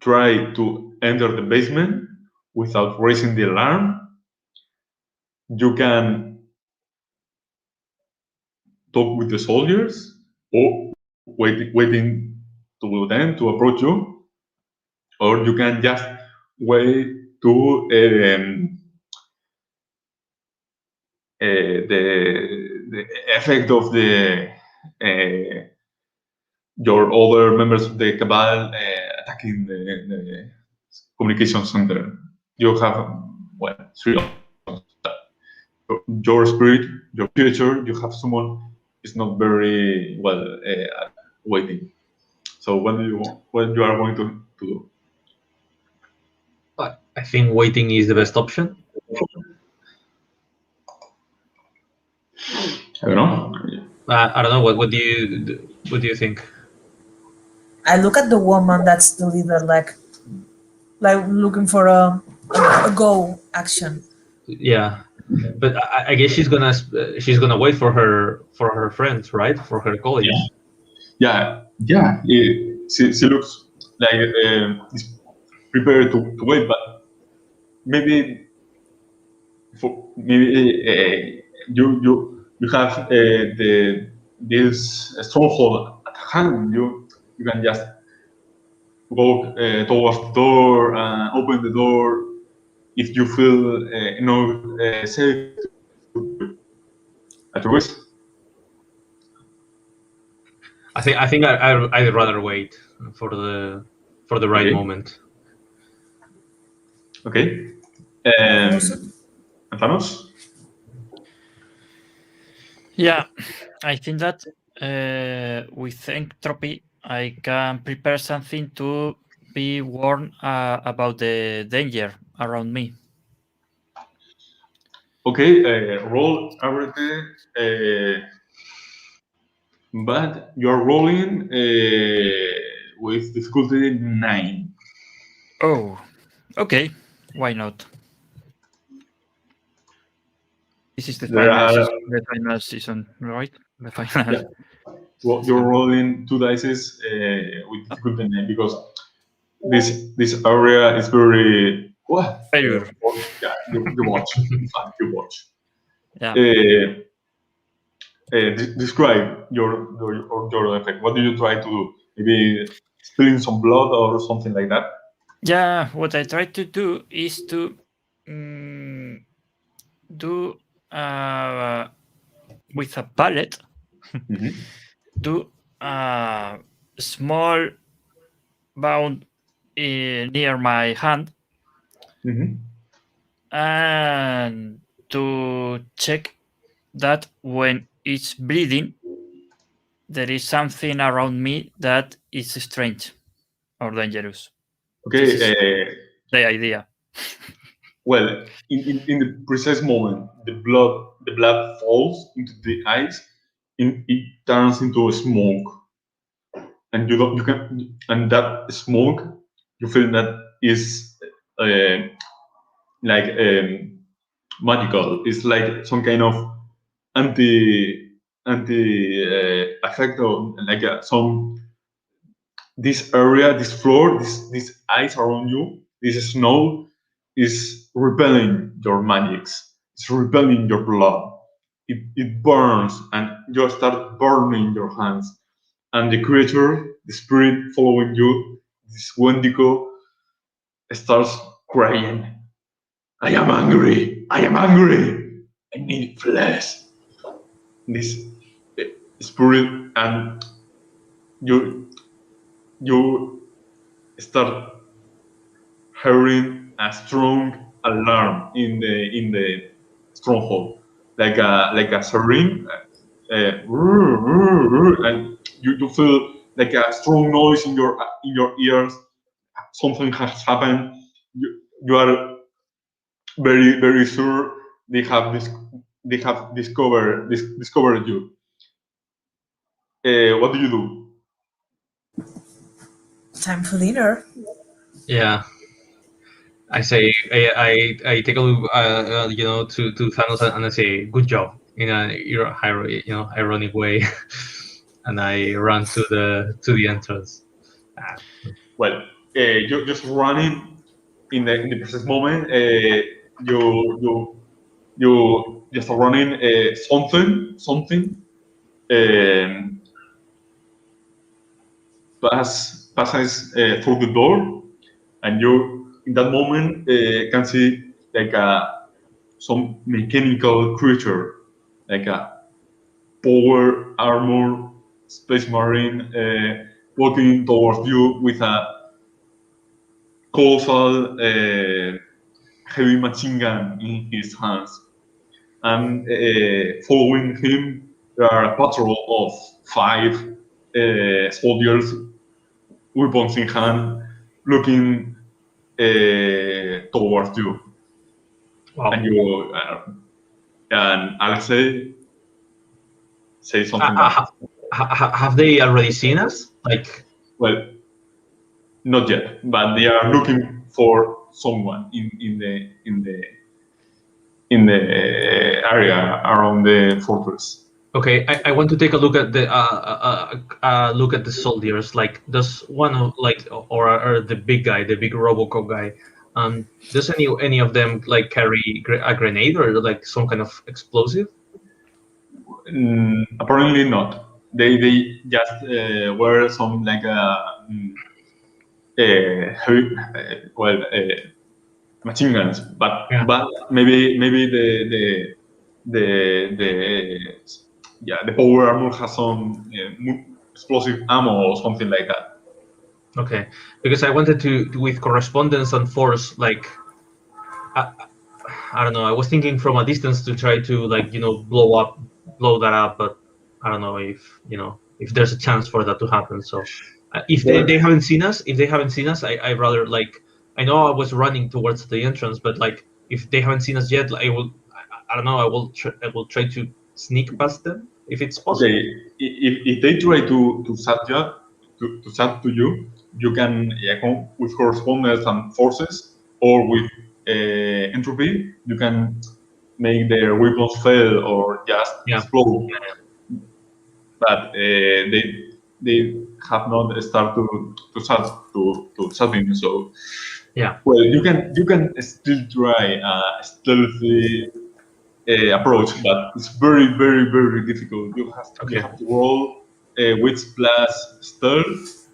Speaker 1: try to enter the basement without raising the alarm. You can talk with the soldiers or waiting to them to approach you, or you can just wait to the effect of the your other members of the cabal attacking the communication center. You have three options. Your spirit, your future, you have someone is not very well waiting. So what you are going to do?
Speaker 2: I think waiting is the best option.
Speaker 1: I don't know.
Speaker 2: I don't know. What do you think?
Speaker 3: I look at the woman that's the leader, like looking for a go action.
Speaker 2: Yeah, but I guess she's gonna wait for her friends, right? For her colleagues.
Speaker 1: Yeah. She looks like is prepared to wait, but maybe you have this stronghold at hand. You can just go towards the door and open the door if you feel safe at your risk.
Speaker 2: I think I'd rather wait for the right moment.
Speaker 1: Okay. Thanos?
Speaker 4: Yeah, I think that with entropy, I can prepare something to be warned about the danger around me.
Speaker 1: Okay, roll ability, but you're rolling with difficulty 9.
Speaker 4: Oh, okay. Why not? This is the final season, right? The final.
Speaker 1: Yeah. Well, you're rolling 2 dice with difficulty 9 because this area is very
Speaker 4: Failure.
Speaker 1: Yeah, you watch. In fact, you watch.
Speaker 4: Yeah.
Speaker 1: Describe your effect. What do you try to do? Maybe spilling some blood or something like that?
Speaker 4: Yeah, what I try to do is to do with a pallet, do a small wound near my hand, and to check that when it's bleeding, there is something around me that is strange or dangerous.
Speaker 1: Okay.
Speaker 4: The idea.
Speaker 1: Well, in the precise moment the blood falls into the ice, it turns into a smoke, and and that smoke, you feel that is like magical. It's like some kind of anti effect, or like some this area, this floor, this ice around you, this snow is repelling your magics. It's repelling your blood. It burns, and you start burning your hands. And the creature, the spirit following you, this Wendigo, starts crying. I am angry. I am angry. I need flesh. This spirit, and you start hearing a strong alarm in the stronghold, like a siren, and you feel like a strong noise in your ears. Something has happened. You are very sure they have discovered you. What do you do?
Speaker 3: Time for dinner.
Speaker 2: Yeah. I say I take a look, to Thanos, and I say good job in a ironic way, and I run to the entrance.
Speaker 1: Well, you're just running in the precise moment. You just running something passes through the door, and you in that moment can see like some mechanical creature, like a power armor space marine, walking towards you with a colossal heavy machine gun in his hands. And following him, there are a patrol of 5 soldiers, weapons in hand, looking towards you.
Speaker 2: Wow.
Speaker 1: And Alexei say something.
Speaker 2: Have they already seen us? Like,
Speaker 1: Well, not yet, but they are looking for someone in the area around the fortress.
Speaker 2: okay, I want to take a look at the soldiers. Like, does one of or the big guy, the big Robocop guy, does any of them like carry a grenade or like some kind of explosive?
Speaker 1: Apparently not. They just wear some like heavy, machine guns, but
Speaker 2: Yeah.
Speaker 1: maybe the power armor has some explosive ammo or something like that.
Speaker 2: Okay, because I wanted to with correspondence and force, like, I don't know. I was thinking from a distance to try to blow that up, but I don't know if there's a chance for that to happen. So if they haven't seen us, I rather I know I was running towards the entrance, but like if they haven't seen us yet, I don't know. I will try to sneak past them if it's possible.
Speaker 1: Okay, if they try to sat to you, you can come with correspondence and forces, or with entropy, you can make their weapons fail or just explode. But they have not started to satting. So
Speaker 2: yeah.
Speaker 1: well, you can still try a stealthy approach, but it's very difficult. You have to roll wits plus stealth,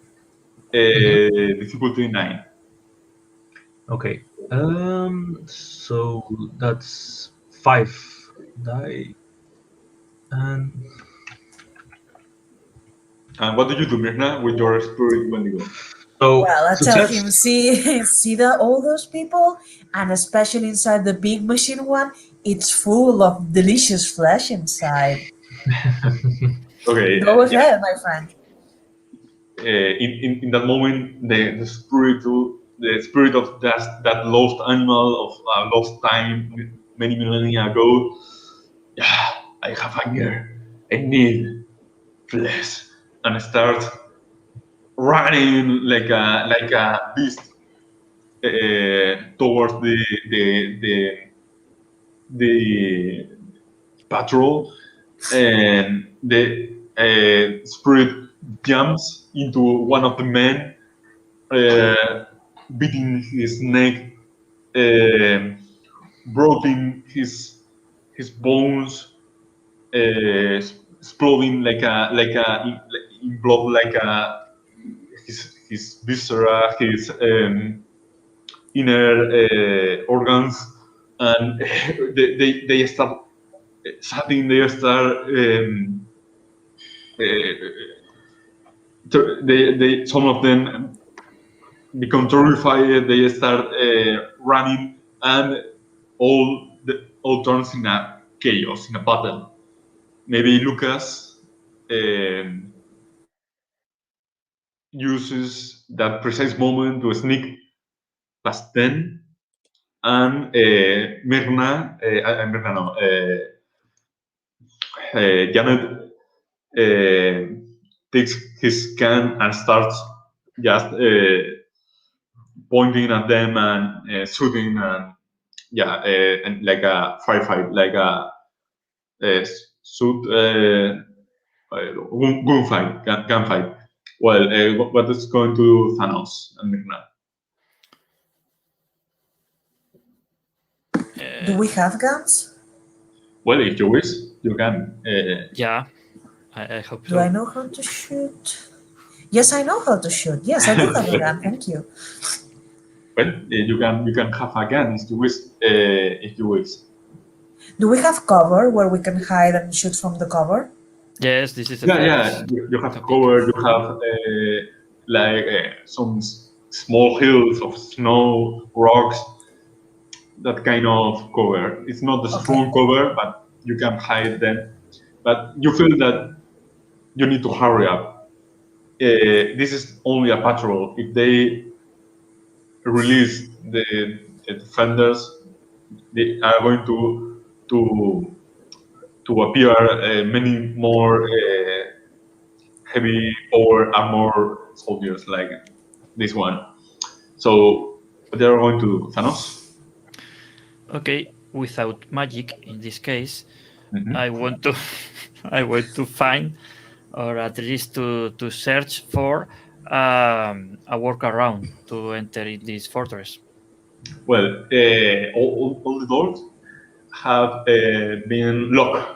Speaker 1: difficulty 9.
Speaker 2: Okay. So that's 5 die. And
Speaker 1: what do you do, Mirna, with your spirit Wendigo?
Speaker 2: so
Speaker 3: Well, I tell
Speaker 2: success.
Speaker 3: him, see all those people, and especially inside the big machine one, it's full of delicious flesh inside.
Speaker 1: Okay.
Speaker 3: Go ahead, my friend.
Speaker 1: In that moment, the spirit of that lost animal of lost time many millennia ago. Yeah, I have hunger. I need flesh, and start running like a beast towards the patrol, and the spirit jumps into one of the men, beating his neck, broken his bones, exploding in blood, his viscera, his inner organs, and they start shouting. They start some of them become terrified. They start running, and all turns in a chaos, in a battle. Maybe Lucas uses that precise moment to sneak past them, and Myrna no, Janet takes his gun and starts just pointing at them and shooting, and and like a firefight, like a gunfight. Well, what is going to do Thanos and Myrna?
Speaker 3: Do we have guns?
Speaker 1: Well, if you wish, you can.
Speaker 4: Yeah, I hope so.
Speaker 3: Do I know how to shoot? Yes, I know how to shoot. Yes, I do have a gun. Thank you.
Speaker 1: Well, you can have a gun if you wish. If you wish.
Speaker 3: Do we have cover where we can hide and shoot from the cover?
Speaker 4: Yes, this is the
Speaker 1: Yeah. You have cover. You have some small hills of snow, rocks. That kind of cover. It's not the strong cover, but you can hide them. But you feel that you need to hurry up. This is only a patrol. If they release the defenders, they are going to appear many more heavy power armor soldiers like this one. So they are going to Thanos.
Speaker 4: Okay, without magic in this case,
Speaker 1: Mhm.
Speaker 4: I want to find, or at least to search for a workaround to enter in this fortress.
Speaker 1: Well, all the doors have been locked,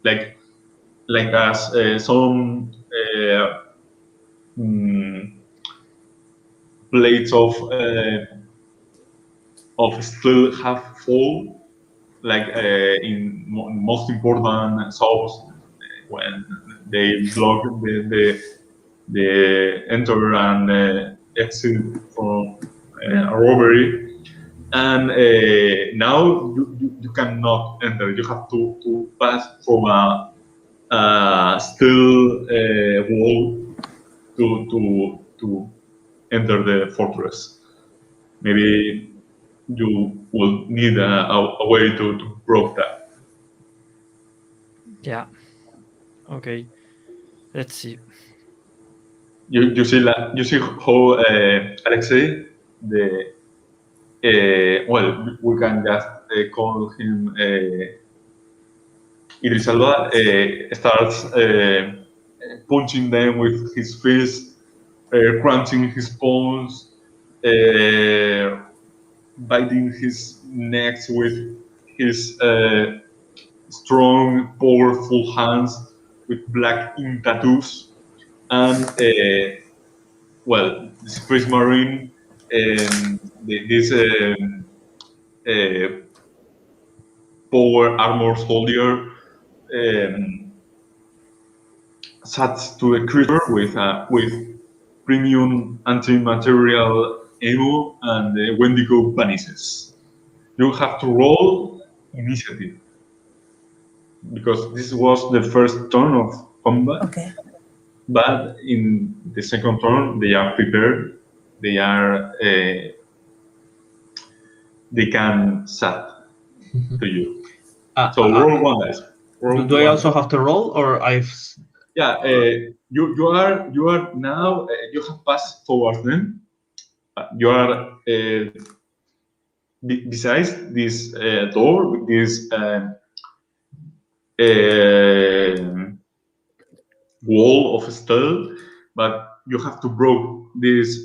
Speaker 1: like as some plates of steel have fall, like in most important shops when they block the enter and exit from a robbery. And now you cannot enter. You have to pass from a steel wall to enter the fortress. Maybe you will need a way to break that.
Speaker 4: Yeah. Okay. Let's see.
Speaker 1: You see how Alexei, well, we can just call him Idris Elba, starts punching them with his fist, crunching his bones, biting his necks with his strong, powerful hands with black ink tattoos, and well, the Space Marine, this power armor soldier, sat to a creature with premium anti-material ammo, and Wendigo vanishes. You have to roll initiative because this was the first turn of combat.
Speaker 3: Okay.
Speaker 1: But in the second turn, they are prepared. They are they can sat to you. So roll one dice.
Speaker 2: Do I also have to roll, or I've?
Speaker 1: Yeah, you are now. You have passed towards them. You are besides this door with this wall of steel. but you have to broke this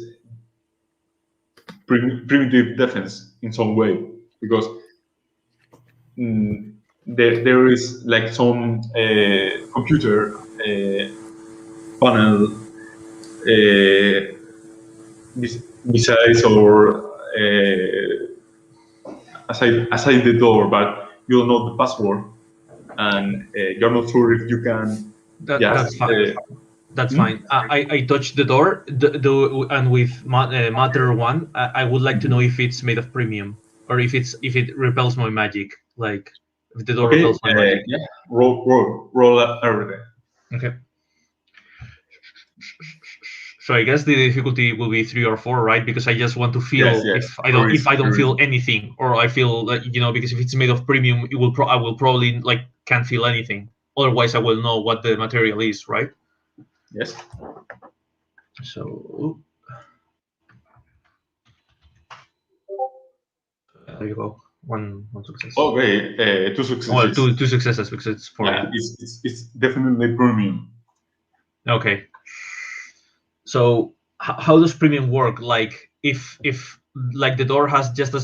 Speaker 1: primitive defense in some way, because there is like some computer panel besides or aside the door, but you don't know the password, and you're not sure if you can
Speaker 2: That's fine. That's fine. I touched the door, and with Matter 1, I would like to know if it's made of premium or if it repels my magic. Like if the door repels my magic.
Speaker 1: Yeah, roll everything.
Speaker 2: Okay. So I guess the difficulty will be 3 or 4, right? Because I just want to feel
Speaker 1: Yes.
Speaker 2: if I don't feel anything, or I feel like, because if it's made of premium, I will probably like can't feel anything. Otherwise, I will know what the material is, right?
Speaker 1: Yes.
Speaker 2: So there you go. One success.
Speaker 1: Okay, 2 successes.
Speaker 2: Well, two successes because it's 4.
Speaker 1: Yeah, it's definitely premium.
Speaker 2: Okay. So how does premium work? Like if like the door has just a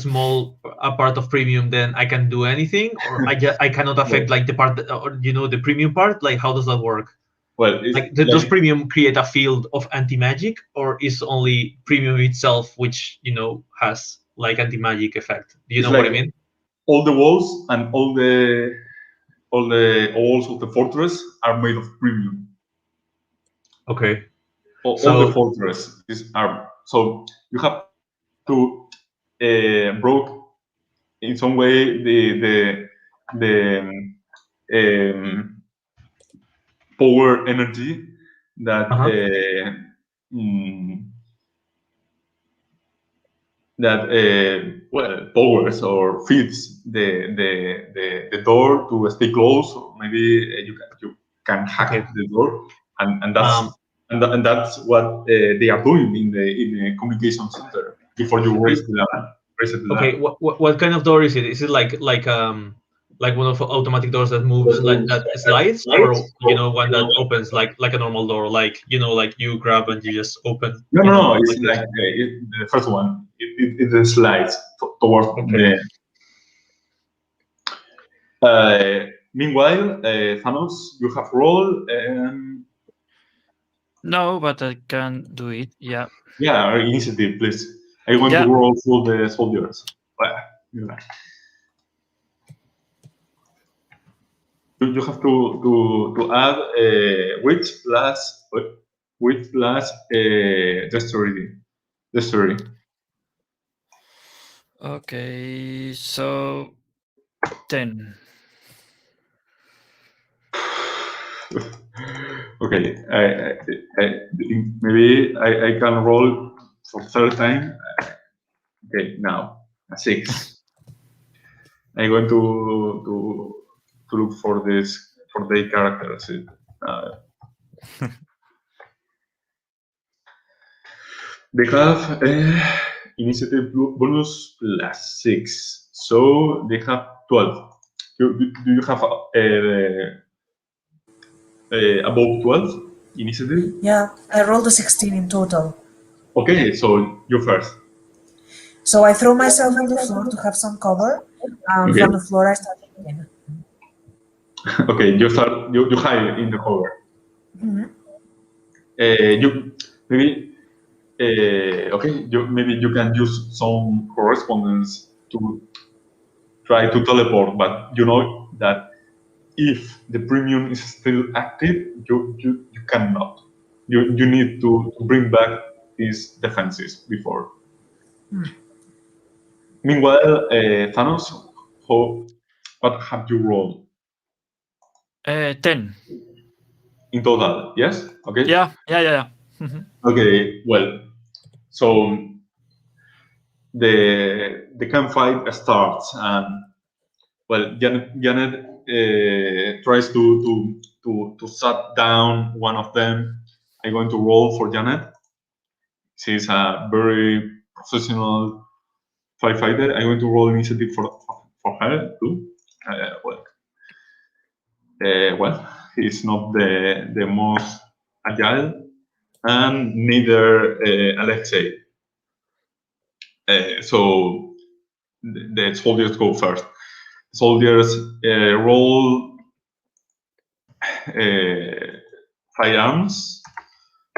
Speaker 2: part of premium, then I can do anything, or I cannot affect like the part or the premium part. Like how does that work?
Speaker 1: Well,
Speaker 2: Like does premium create a field of anti-magic, or is only premium itself which has like anti-magic effect? Do you know what I mean?
Speaker 1: All the walls and all the walls of the fortress are made of premium.
Speaker 2: Okay.
Speaker 1: All the fortress are, so you have to broke in some way the power energy that powers or feeds the door to stay closed. Or maybe you can hack the door, and that's what they are doing in the communication center before you raise the ladder.
Speaker 2: Okay, what kind of door is it? Is it like one of automatic doors that moves like that slides, or one that opens like a normal door, like like you grab and you just open?
Speaker 1: No, it's like the first one. It slides towards the. Meanwhile, Thanos, you have roll.
Speaker 4: No, but I can do it. Yeah.
Speaker 1: Yeah, initiative, please. I want to roll for the soldiers. You have to add wit plus dexterity.
Speaker 4: Okay, so 10.
Speaker 1: Okay, maybe I can roll for third time. Okay, now a 6. I'm going to look for the characters. They have initiative bonus plus 6, so they have 12. Do you have above 12 initiative?
Speaker 3: Yeah, I rolled a 16 in total.
Speaker 1: Okay, so you first.
Speaker 3: So I throw myself on the floor to have some cover. From the floor, I start shooting.
Speaker 1: Okay, you hide in the cover. Maybe you can use some correspondence to try to teleport, but you know that if the premium is still active, you cannot. You need to bring back these defenses before. Meanwhile, Thanos, what have you rolled?
Speaker 4: 10.
Speaker 1: In total, yes? Okay.
Speaker 4: Yeah.
Speaker 1: Okay, well, so the campfight starts, and well, Janet tries to shut down one of them. I'm going to roll for Janet. She's a very professional firefighter. I'm going to roll initiative for her too. Well, he's not the most agile, and neither Alexei. So the soldiers go first. Soldiers roll firearms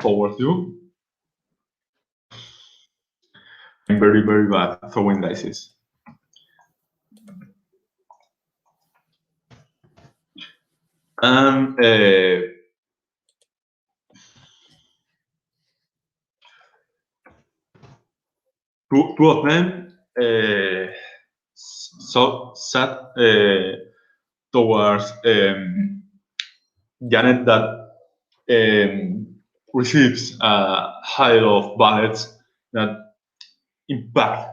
Speaker 1: towards you. I'm very, very bad at throwing dice. And two of them sat towards Janet that receives a hail of bullets that impact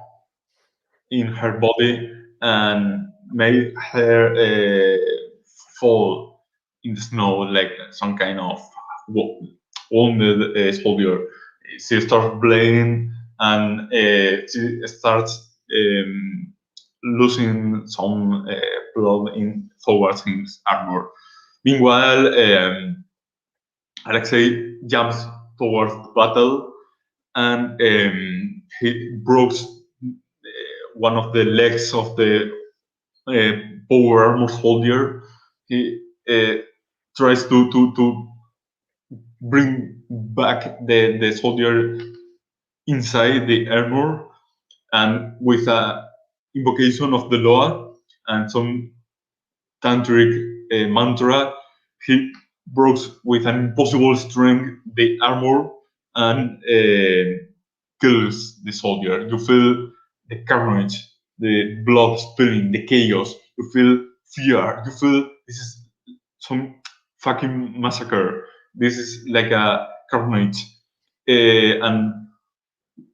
Speaker 1: in her body and made her fall in the snow like some kind of wounded soldier. She starts bleeding and she starts losing some blood towards his armor. Meanwhile, Alexei jumps towards the battle and he broke one of the legs of the power armor soldier. He tries to bring back the soldier inside the armor, and with a invocation of the Loa and some tantric mantra, he broke with an impossible strength the armor and kills the soldier. You feel the carnage, the blood spilling, the chaos. You feel fear. You feel this is some fucking massacre. This is like a carnage. And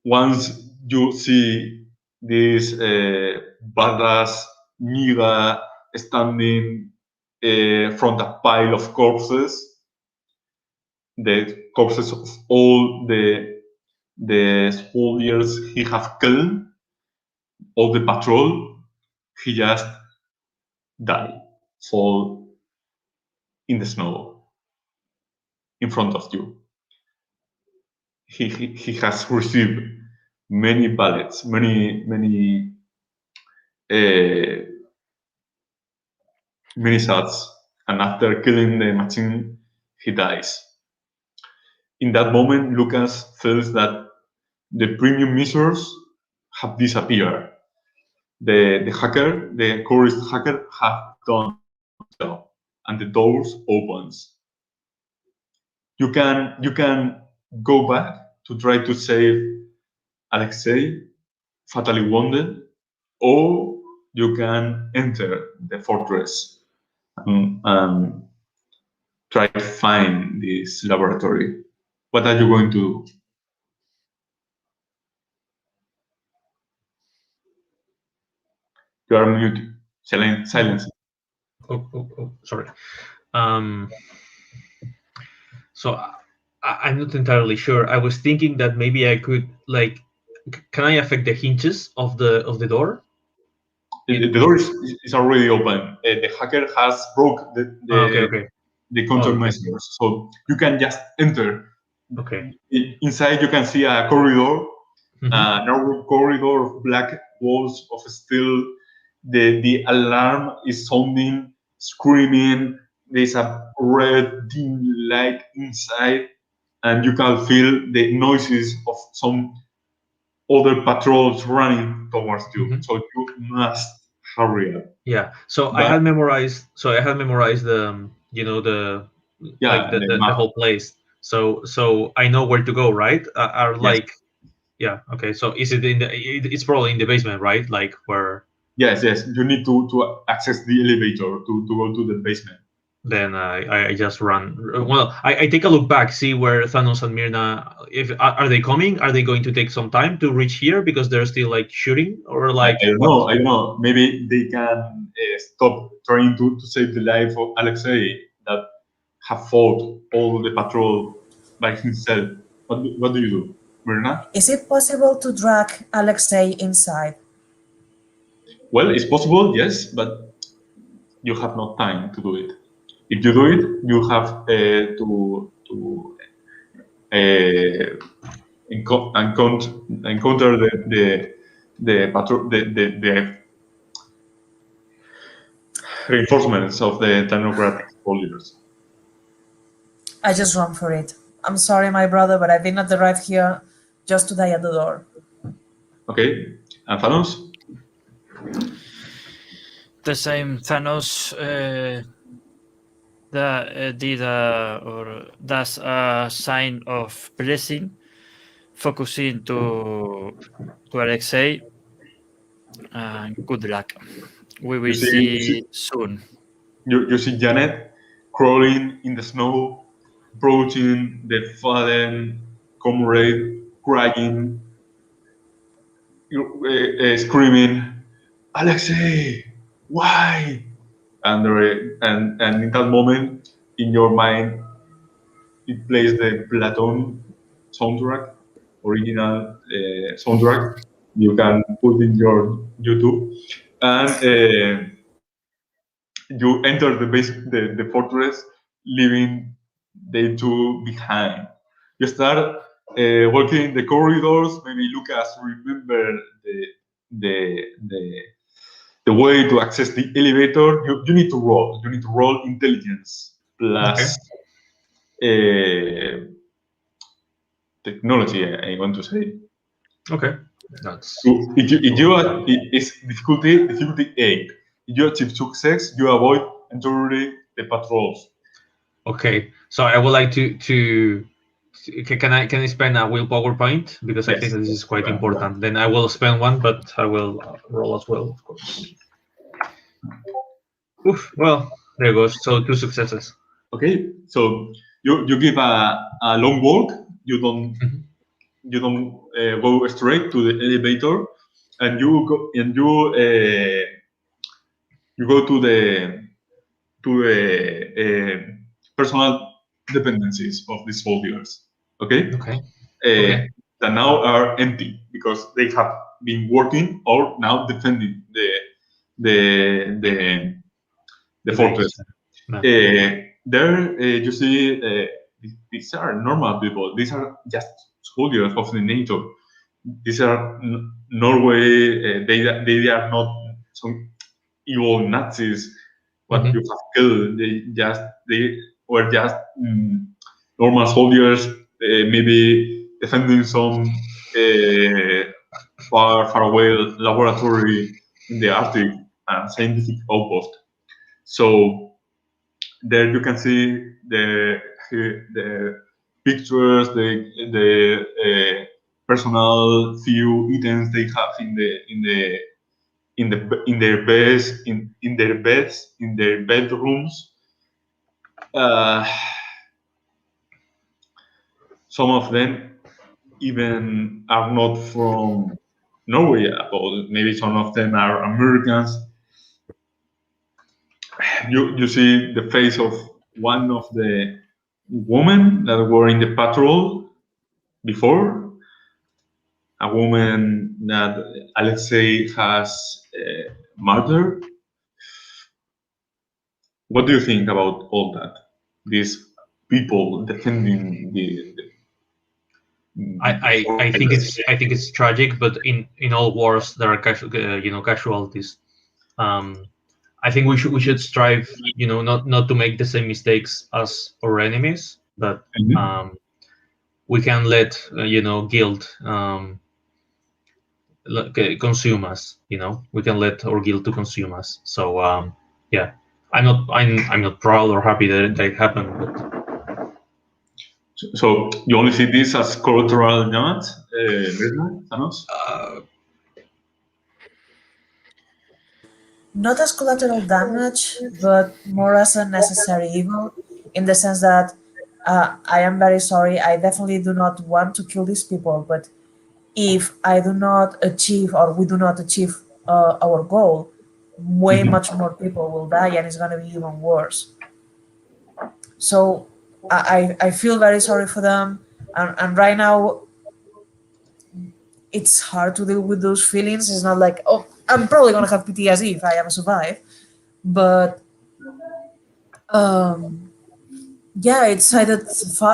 Speaker 1: once you see this badass Niga standing front a pile of corpses, the corpses of all the soldiers he have killed, all the patrol, he just died, fall in the snow in front of you. He has received many bullets, many shots, and after killing the machine, he dies. In that moment, Lucas feels that the premium measures have disappeared. The hacker, the courage hacker, have done so, and the doors opens. You can go back to try to save Alexei, fatally wounded, or you can enter the fortress and try to find this laboratory. What are you going to do? You are muted. Silence.
Speaker 2: Oh, sorry. So I'm not entirely sure. I was thinking that maybe I could can I affect the hinges of the door?
Speaker 1: The door is already open. The hacker has broke the countermeasures, so you can just enter.
Speaker 2: Okay.
Speaker 1: Inside you can see a corridor, a narrow corridor of black walls of steel. The alarm is sounding, screaming. There's a red dim light inside, and you can feel the noises of some other patrols running towards you. So you must hurry up.
Speaker 2: Yeah. So I had memorized the the whole place. So I know where to go, right? Yeah. Okay. So is it it's probably in the basement, right? Like where?
Speaker 1: Yes. You need to access the elevator to go to the basement.
Speaker 2: Then I just run. Well, I take a look back, see where Thanos and Myrna. If are they coming? Are they going to take some time to reach here because they're still shooting or
Speaker 1: I don't know. Maybe they can stop trying to save the life of Alexei that have fought all the patrol by himself. What do you do, Myrna?
Speaker 3: Is it possible to drag Alexei inside?
Speaker 1: Well, it's possible, yes, but you have no time to do it. If you do it, you have to encounter the reinforcements of the technocratic soldiers.
Speaker 3: I just run for it. I'm sorry, my brother, but I did not arrive here just to die at the door.
Speaker 1: Okay, and Thanos?
Speaker 4: The same Thanos did or does a sign of blessing, focusing to Alexei. And good luck. We will see soon.
Speaker 1: You see Janet crawling in the snow, approaching the fallen comrade, crying, screaming, Alexei, why? And in that moment, in your mind, it plays the Platon soundtrack, original soundtrack. You can put in your YouTube, and you enter the fortress, leaving the two behind. You start walking in the corridors. Maybe Lucas remember the way to access the elevator. You need to roll. You need to roll intelligence plus technology. I want to say.
Speaker 2: Okay, that's.
Speaker 1: It's difficulty 8. If you achieve success, you avoid entirely the patrols.
Speaker 2: Okay, so I would like to can I spend a willpower point, because I think this is quite important. Then I will spend one, but I will roll as well, of course. Oof, well, there goes. So 2 successes.
Speaker 1: Okay, so you give a long walk. You don't go straight to the elevator, and you go to the personal dependencies of these soldiers. Okay. That now are empty because they have been working or now defending the fortress. There you see these are normal people. These are just soldiers of the NATO. These are Norway. They are not some evil Nazis. What you have killed. They were just normal soldiers. Maybe defending some far away laboratory in the Arctic and scientific outpost. So there you can see the pictures, the personal few items they have in their beds, in their bedrooms. Some of them even are not from Norway at all. Maybe some of them are Americans. You see the face of one of the women that were in the patrol before, a woman that Alexei has murdered. What do you think about all that? These people defending the
Speaker 2: I think it's tragic, but in all wars there are casualties. I think we should strive, not to make the same mistakes as our enemies, but we can let guilt consume us. We can let our guilt to consume us. So yeah, I'm not proud or happy that it happened, but.
Speaker 1: So you only see this as cultural damage, Thanos?
Speaker 3: Not as collateral damage, but more as a necessary evil, in the sense that I am very sorry. I definitely do not want to kill these people, but if I do not achieve, or we do not achieve our goal, way much more people will die, and it's going to be even worse. So I feel very sorry for them, and right now it's hard to deal with those feelings. It's not like, oh, I'm probably gonna have PTSD if I ever survive, but Yeah, it's either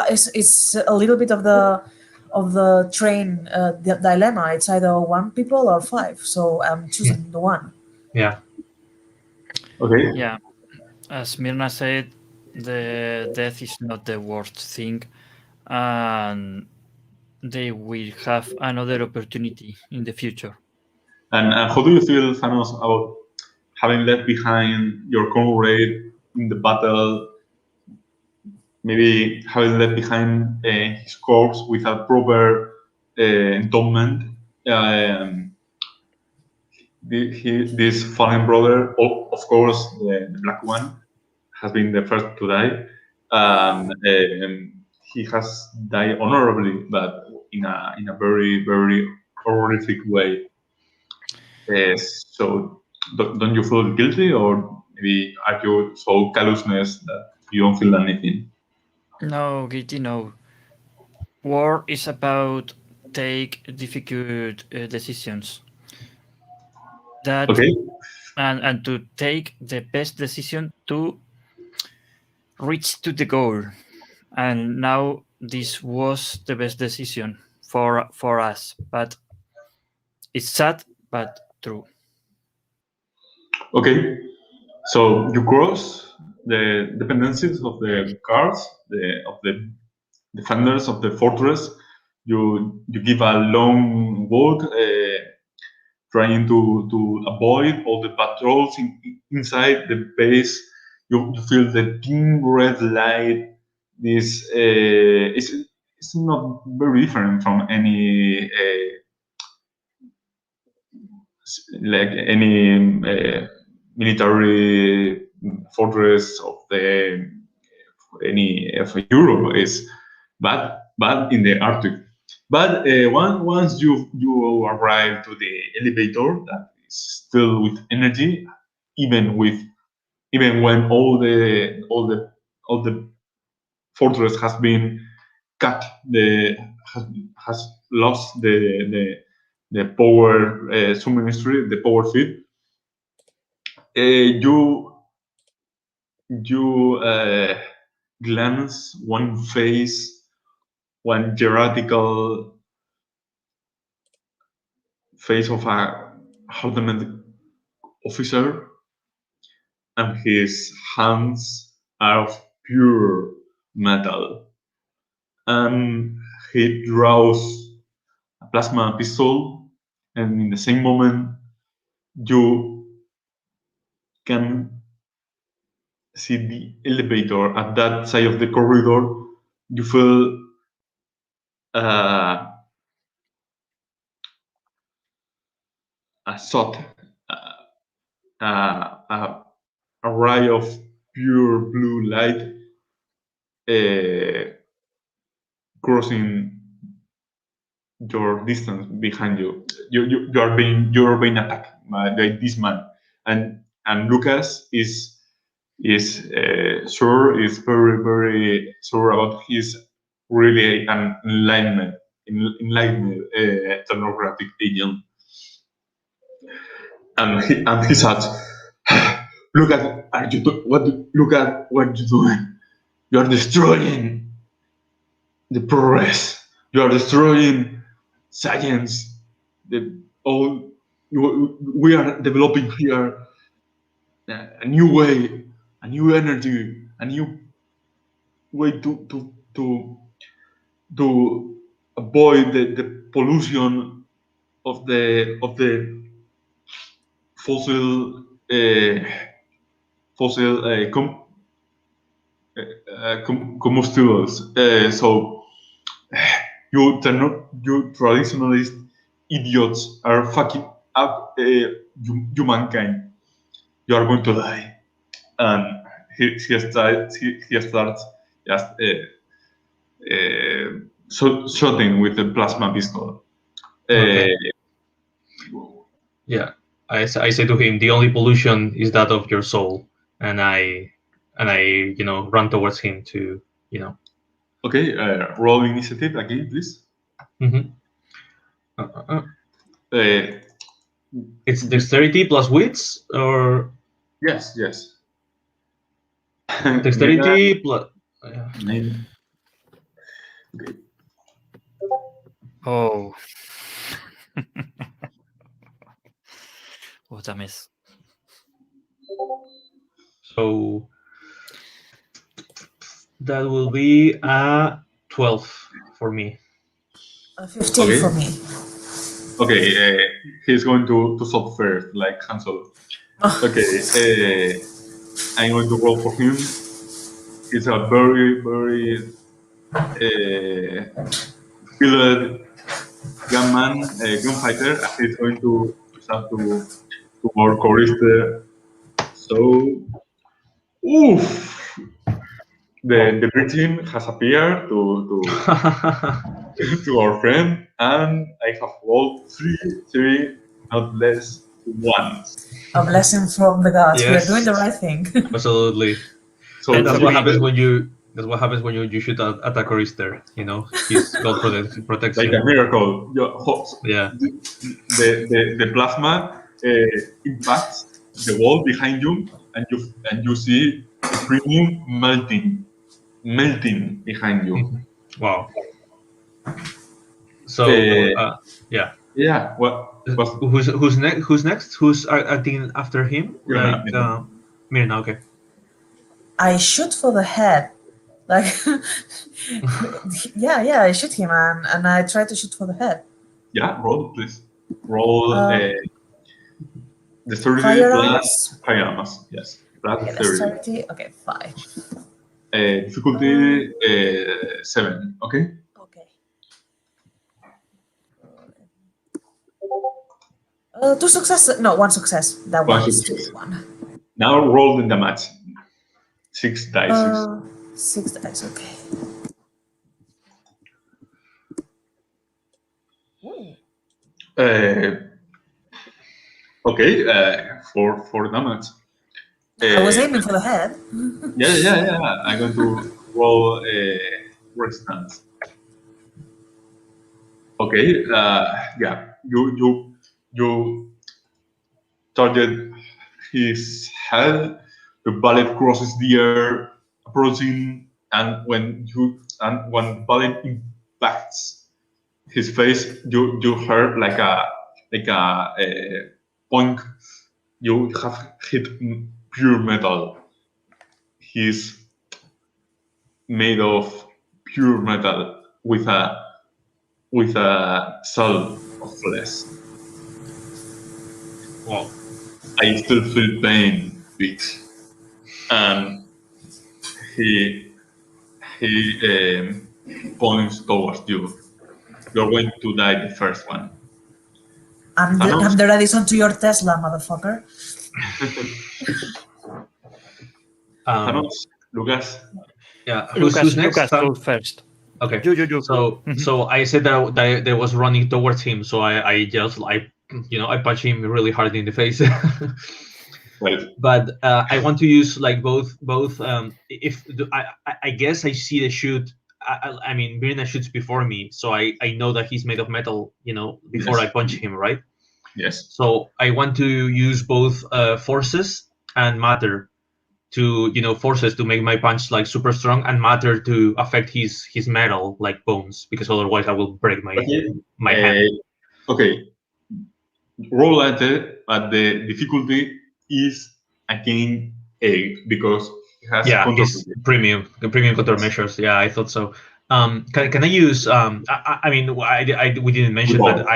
Speaker 3: it's a little bit of the train dilemma. It's either one people or five. So I'm choosing the one.
Speaker 2: Yeah.
Speaker 1: Okay.
Speaker 4: Yeah, as Mirna said, the death is not the worst thing, and they will have another opportunity in the future.
Speaker 1: And how do you feel, Thanos, about having left behind your comrade in the battle? Maybe having left behind his corpse with a proper entombment. Um, this fallen brother, of course, the black one, has been the first to die. He has died honorably, but in a very very horrific way. So don't you feel guilty, or maybe are you so callousness that you don't feel anything?
Speaker 4: No, Giti, no. War is about take difficult decisions. That
Speaker 1: Okay.
Speaker 4: and to take the best decision to reach to the goal. And now this was the best decision for us. But it's sad, but true.
Speaker 1: Okay. So you cross the dependencies of the guards, of the defenders of the fortress. You give a long walk, trying to avoid all the patrols inside the base. You feel the dim red light. This it's not very different from any military fortress of the any of Europe is bad in the Arctic. But once you arrive to the elevator that is still with energy, even with even when all the fortress has been cut, has lost the power the power feed. You glance one face, one hierarchical face of a hardened officer, and his hands are of pure metal. And he draws a plasma pistol, and in the same moment, you can see the elevator at that side of the corridor. You feel uh, a shot, a ray of pure blue light crossing your distance behind you. You are being attacked by this man, and Lucas is sure is very very sure about his really an enlightened technocratic agent, and he said, "Look at are you do, what look at what you're doing. You are destroying the progress. You are destroying science. The all we are developing here a new way, a new energy, a new way to avoid the pollution of the fossil fossil combustibles. So you traditionalist idiots are fucking up humankind. You are going to die. And he starts just shooting with the plasma pistol.
Speaker 2: Okay. Yeah, I say to him, the only pollution is that of your soul, and I run towards him to
Speaker 1: Okay, roll initiative again, please.
Speaker 2: Mhm.
Speaker 1: Uh,
Speaker 2: It's dexterity plus wits, or
Speaker 1: yes.
Speaker 2: dexterity plus Yeah.
Speaker 1: 9. Okay.
Speaker 4: Oh. What a mess.
Speaker 2: So that will be a 12 for me.
Speaker 3: 15
Speaker 1: Okay.
Speaker 3: for me.
Speaker 1: Okay, he's going to solve first, like Hansel. Okay, I'm going to roll for him. He's a very, very skilled gunfighter. He's going to have to work Chorister. So, oof! The victim has appeared to to our friend, and I have rolled 3, not less, 1.
Speaker 3: A blessing from the gods. We are
Speaker 2: Yes.
Speaker 3: doing the right thing.
Speaker 2: Absolutely.
Speaker 1: So
Speaker 2: And that's
Speaker 4: Three.
Speaker 2: what happens when you. That's what happens when you shoot at a Chorister. His God protects
Speaker 1: like
Speaker 2: him.
Speaker 1: a miracle.
Speaker 2: Yeah.
Speaker 1: The plasma impacts the wall behind you, and you see the premium melting behind you.
Speaker 2: Wow. So yeah.
Speaker 1: Yeah.
Speaker 2: Who's next? Who's next? Who's acting after him?
Speaker 1: Mirna,
Speaker 2: Like
Speaker 1: Mirna.
Speaker 2: Mirna. Okay.
Speaker 3: I shoot for the head. Like, yeah, I shoot him and I try to shoot for the head.
Speaker 1: Yeah, roll please. Roll the 30
Speaker 3: Firearms.
Speaker 1: plus firearms. Yes, plus
Speaker 3: Okay,
Speaker 1: 30.
Speaker 3: that's 30. Okay, 5.
Speaker 1: Difficulty 7. Okay.
Speaker 3: Okay. 2 successes. No, 1 success. That
Speaker 1: One
Speaker 3: one is
Speaker 1: success.
Speaker 3: 1.
Speaker 1: Now roll the damage. 6 dice.
Speaker 3: 6 dice. Okay. Ooh.
Speaker 1: Okay, for damage.
Speaker 3: I was aiming for the head.
Speaker 1: Yeah. I'm going to roll resistance. Okay, yeah. You target his head. The bullet crosses the air, approaching, and when bullet impacts his face, you heard like a point. You have hit pure metal. He's made of pure metal with a soul of flesh.
Speaker 2: Wow.
Speaker 1: I still feel pain, bitch. And he points towards you. You're going to die the first one.
Speaker 3: I'm the Edison to your Tesla, motherfucker.
Speaker 1: Thanos, Lucas.
Speaker 2: Yeah. Who's next?
Speaker 4: Lucas, go first.
Speaker 2: Okay.
Speaker 4: You.
Speaker 2: So I said that I was running towards him, so I just I punch him really hard in the face.
Speaker 1: Right.
Speaker 2: But I want to use like both. I guess I see the shoot. I mean, Mirna shoots before me, so I know that he's made of metal. Before
Speaker 1: Yes.
Speaker 2: I punch him, right?
Speaker 1: Yes.
Speaker 2: So I want to use both forces and matter to forces to make my punch like super strong, and matter to affect his metal like bones, because otherwise I will break my hand.
Speaker 1: Okay. Roll at the difficulty is again 8 because it has
Speaker 2: His premium countermeasures. Yeah, I thought so. Can I use I mean we didn't mention, but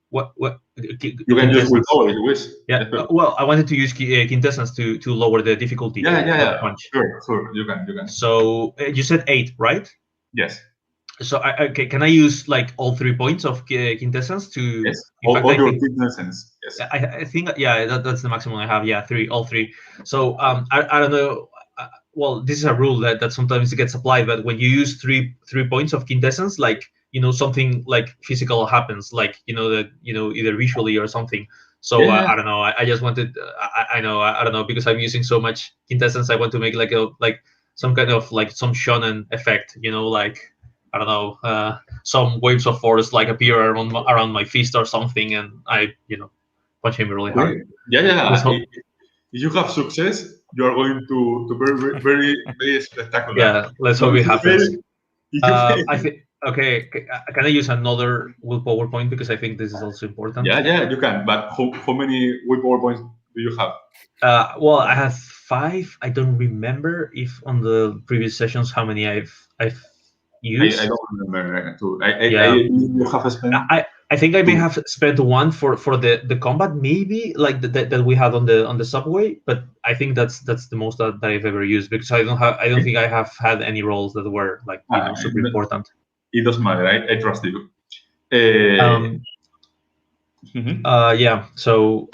Speaker 2: what
Speaker 1: you can use willpower if you wish.
Speaker 2: Yeah. Well, I wanted to use quintessence to lower the difficulty.
Speaker 1: Yeah.
Speaker 2: Punch.
Speaker 1: Sure. You can.
Speaker 2: So you said 8, right?
Speaker 1: Yes.
Speaker 2: So can I use like all 3 points of quintessence to?
Speaker 1: Yes.
Speaker 2: In fact,
Speaker 1: all
Speaker 2: I
Speaker 1: your
Speaker 2: think,
Speaker 1: quintessence. Yes.
Speaker 2: I think that's the maximum I have. Yeah, all three. So I don't know. Well, this is a rule that sometimes it gets applied, but when you use three points of quintessence, like something like physical happens, like that either visually or something. So I don't know. I just wanted. I don't know, because I'm using so much quintessence. I want to make like some kind of like some shonen effect. Like I don't know, some waves of force like appear around my fist or something, and I punch him really hard.
Speaker 1: Yeah. if you have success, you are going to very spectacular.
Speaker 2: Yeah, let's hope
Speaker 1: If
Speaker 2: it
Speaker 1: you
Speaker 2: happens.
Speaker 1: fail- if you fail-
Speaker 2: I think. Okay, can I use another willpower point because I think this is also important?
Speaker 1: yeah, you can. But how many willpower points do you have?
Speaker 2: Well, I have 5. I don't remember if on the previous sessions how many I've used.
Speaker 1: I don't remember too.
Speaker 2: Yeah.
Speaker 1: You have spent.
Speaker 2: I think I may
Speaker 1: 2.
Speaker 2: have spent 1 for the combat, maybe like that we had on the subway, but I think that's the most that I've ever used because I don't think I have had any roles that were like super important.
Speaker 1: It doesn't matter. I trust you.
Speaker 2: Yeah. So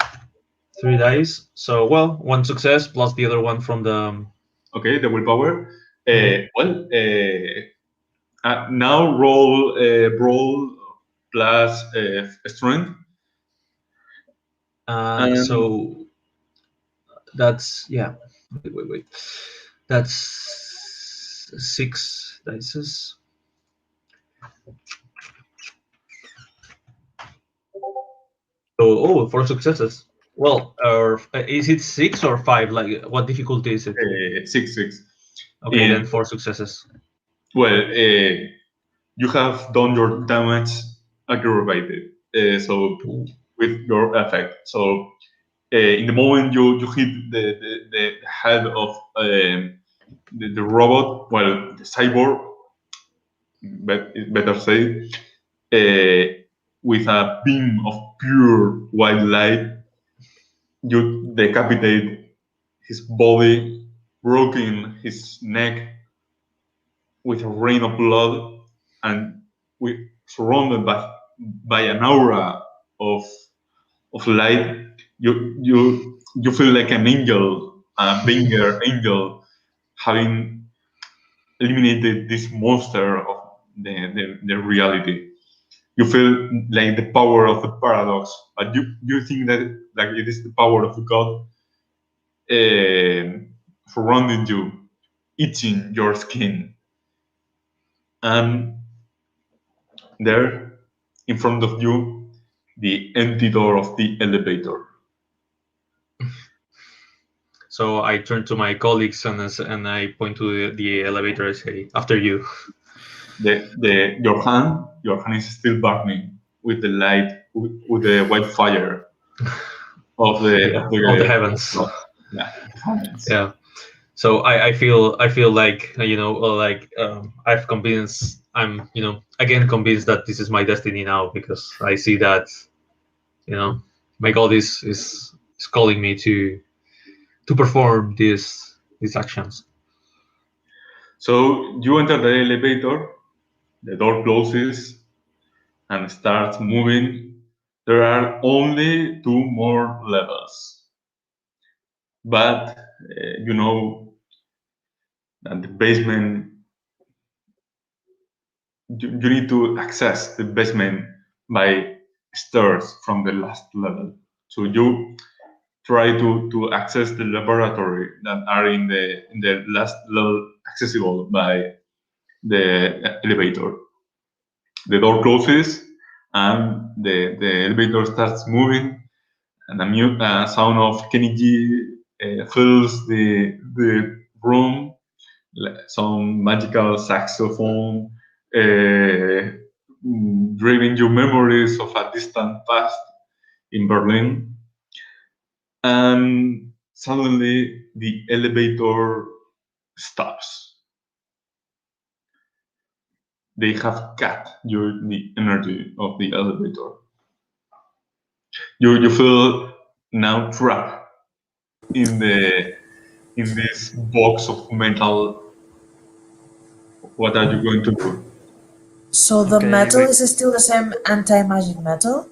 Speaker 2: 3 dice. So 1 success plus the other one from the.
Speaker 1: Okay, the willpower. Now roll brawl plus strength.
Speaker 2: So that's Wait. That's 6 dices. So 4 successes. Well, is it 6 or 5? Like, what difficulty is it?
Speaker 1: 6.
Speaker 2: Okay, then 4 successes.
Speaker 1: Well, you have done your damage aggravated. So with your effect. So in the moment you hit the head of the robot, well, the cyborg, but it's better say, with a beam of pure white light, you decapitate his body, broken his neck with a rain of blood, and we surrounded by an aura of light. You feel like an angel, a bringer angel, having eliminated this monster of the reality. You feel like the power of the paradox, but you think that like it is the power of God surrounding you, eating your skin. And there, in front of you, the empty door of the elevator.
Speaker 2: So I turn to my colleagues and I point to the elevator and say, "After you."
Speaker 1: Your hand is still burning with the light, with the white fire of the
Speaker 2: heavens.
Speaker 1: Heavens.
Speaker 2: Yeah. So I feel like I've convinced. I'm again convinced that this is my destiny now because I see that my God is calling me to perform these actions.
Speaker 1: So you enter the elevator, the door closes, and starts moving. There are only 2 more levels, but you know that the basement. You need to access the basement by stairs from the last level. So you try to access the laboratory that are in the last level accessible by the elevator. The door closes and the elevator starts moving, and a sound of Kenny G fills the room. Some magical saxophone, driving you memories of a distant past in Berlin. And suddenly the elevator stops. They have cut the energy of the elevator. You feel now trapped in this box of metal. What are you going to do?
Speaker 3: So the metal is still the same anti-magic metal?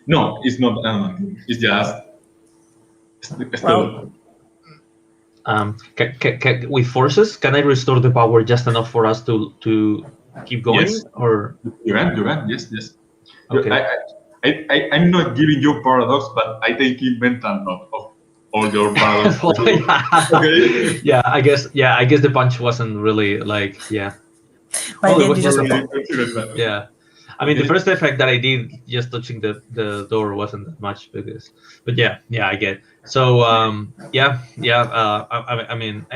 Speaker 1: No, it's not animated. It's just still.
Speaker 2: With forces, can I restore the power just enough for us to keep going?
Speaker 1: Yes.
Speaker 2: Or
Speaker 1: you can. Yes.
Speaker 2: Okay.
Speaker 1: I'm not giving you paradox, but I take in mental note of all your paradox.
Speaker 2: Okay. Yeah, I guess the punch wasn't really like
Speaker 3: By the end, you just
Speaker 2: yeah. I mean, the
Speaker 1: Okay.
Speaker 2: first effect that I did just touching the door wasn't that much but yeah, I get. So I mean,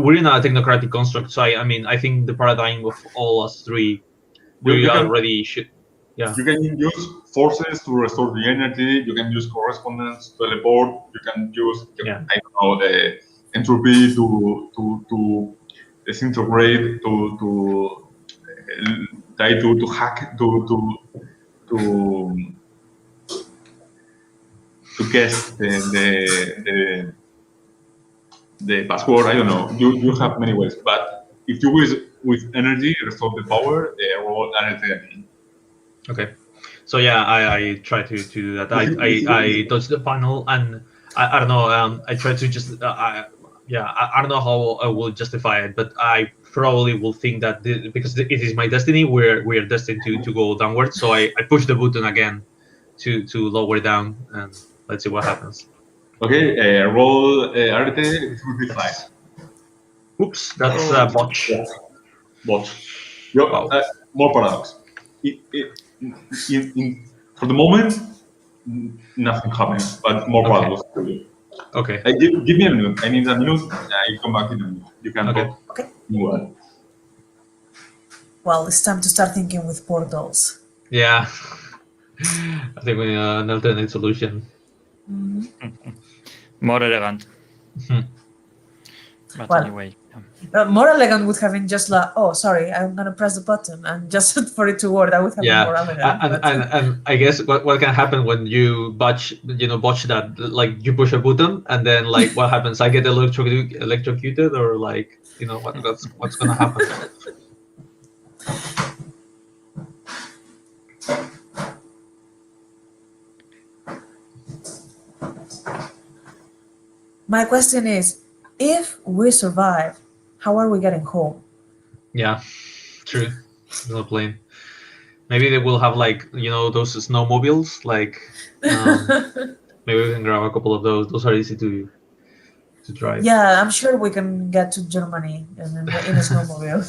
Speaker 2: we're in a technocratic construct. So I mean, I think the paradigm of all us three, we
Speaker 1: You can
Speaker 2: already should. Yeah.
Speaker 1: you can use forces to restore the energy. You can use correspondence to teleport. You can use
Speaker 2: Yeah.
Speaker 1: I don't know entropy to disintegrate to try to hack to to guess the password. I don't know. You have many ways, but if you wish with energy restore the power, roll anything.
Speaker 2: Okay. So yeah, I try to do that. I touch the panel and I don't know. I try to just I don't know how I will justify it, but I probably will think that because it is my destiny, we're destined to go downward. So I push the button again to lower down, and let's see what happens.
Speaker 1: Okay, roll Arte, it will be 5.
Speaker 2: Oops, that's botch.
Speaker 1: Bot. Yo,
Speaker 2: Wow.
Speaker 1: more paradox. For the moment, nothing happens, but more
Speaker 2: Okay.
Speaker 1: paradox to you.
Speaker 2: Okay.
Speaker 1: Give me a minute. I need a minute. I come back in a minute. You can
Speaker 2: Okay.
Speaker 1: talk.
Speaker 3: Okay.
Speaker 1: Well.
Speaker 3: Well, it's time to start thinking with portals.
Speaker 2: Yeah. I think we need an alternate solution.
Speaker 4: More elegant. But
Speaker 3: Well,
Speaker 4: anyway.
Speaker 3: More elegant would have been just like, oh, sorry, I'm gonna press the button, and just for it to work, that would have been more elegant.
Speaker 2: And I guess what can happen when you botch that, like you push a button and then like what happens? I get electrocuted or like what's gonna happen?
Speaker 3: My question is, if we survive, how are we getting home?
Speaker 2: Yeah, true. No plane. Maybe they will have like those snowmobiles. Like maybe we can grab a couple of those. Those are easy to drive.
Speaker 3: Yeah, I'm sure we can get to Germany in a snowmobile.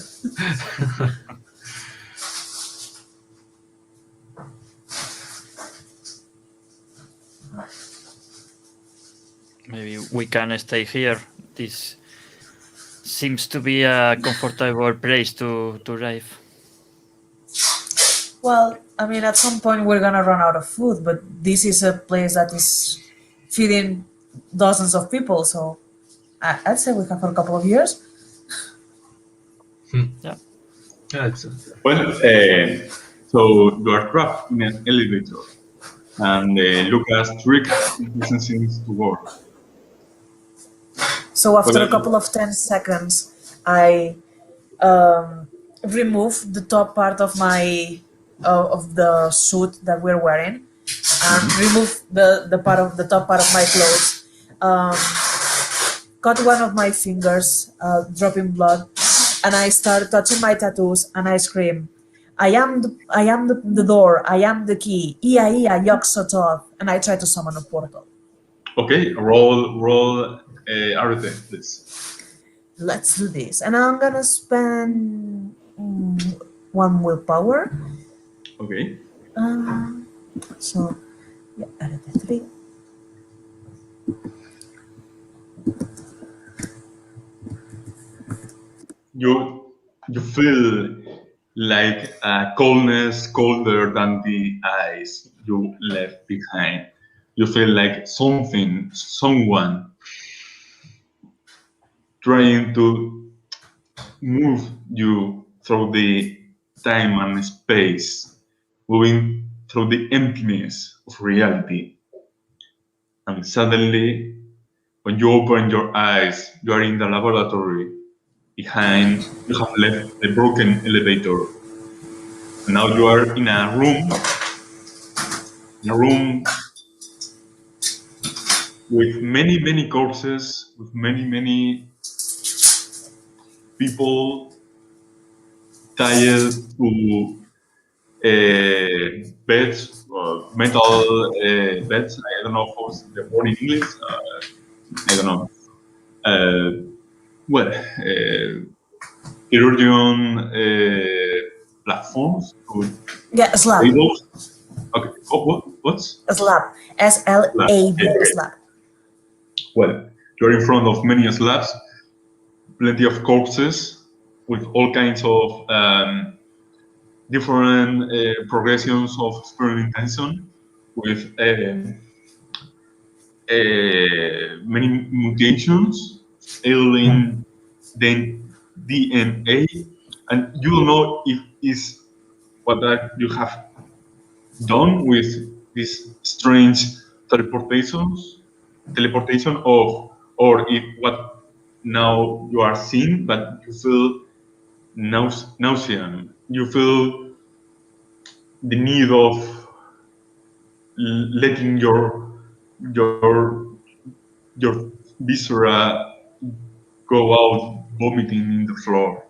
Speaker 4: Maybe we can stay here. This seems to be a comfortable place to drive.
Speaker 3: Well, I mean, at some point we're gonna run out of food, but this is a place that is feeding dozens of people, so I'd say we have for a couple of years.
Speaker 4: Yeah.
Speaker 1: Well, so you are trapped in an elevator, and Lucas trick doesn't seem to work.
Speaker 3: So after a
Speaker 1: Okay.
Speaker 3: couple of 10 seconds, I remove the top part of my of the suit that we're wearing, and remove the top part of my clothes. Cut one of my fingers, dropping blood, and I start touching my tattoos, and I scream, I am the door, I am the key, Ia Ia Yogg-Sothoth, and I try to summon a portal.
Speaker 1: Okay, roll everything, please.
Speaker 3: Let's do this. And I'm gonna spend 1 willpower.
Speaker 1: Okay.
Speaker 3: So, yeah, add the 3.
Speaker 1: You feel like a coldness colder than the ice you left behind. You feel like someone trying to move you through the time and space, moving through the emptiness of reality. And suddenly, when you open your eyes, you are in the laboratory. Behind, you have left the broken elevator. And now you are in a room with many corpses, with many people tied to beds, metal beds. I don't know how's the word in English. I don't know. Well, chirurgian platforms, good
Speaker 3: Yeah, slab.
Speaker 1: tables. Okay, what's
Speaker 3: A slab. SLAB.
Speaker 1: yeah.
Speaker 3: Slab.
Speaker 1: Well, you're in front of many slabs, plenty of corpses with all kinds of different progressions of experimentation with many mutations, alien then DNA, and you don't know if is what that you have done with these strange teleportation of, or if what now you are seeing, but you feel nausea. You feel the need of letting your your viscera go out vomiting in the floor.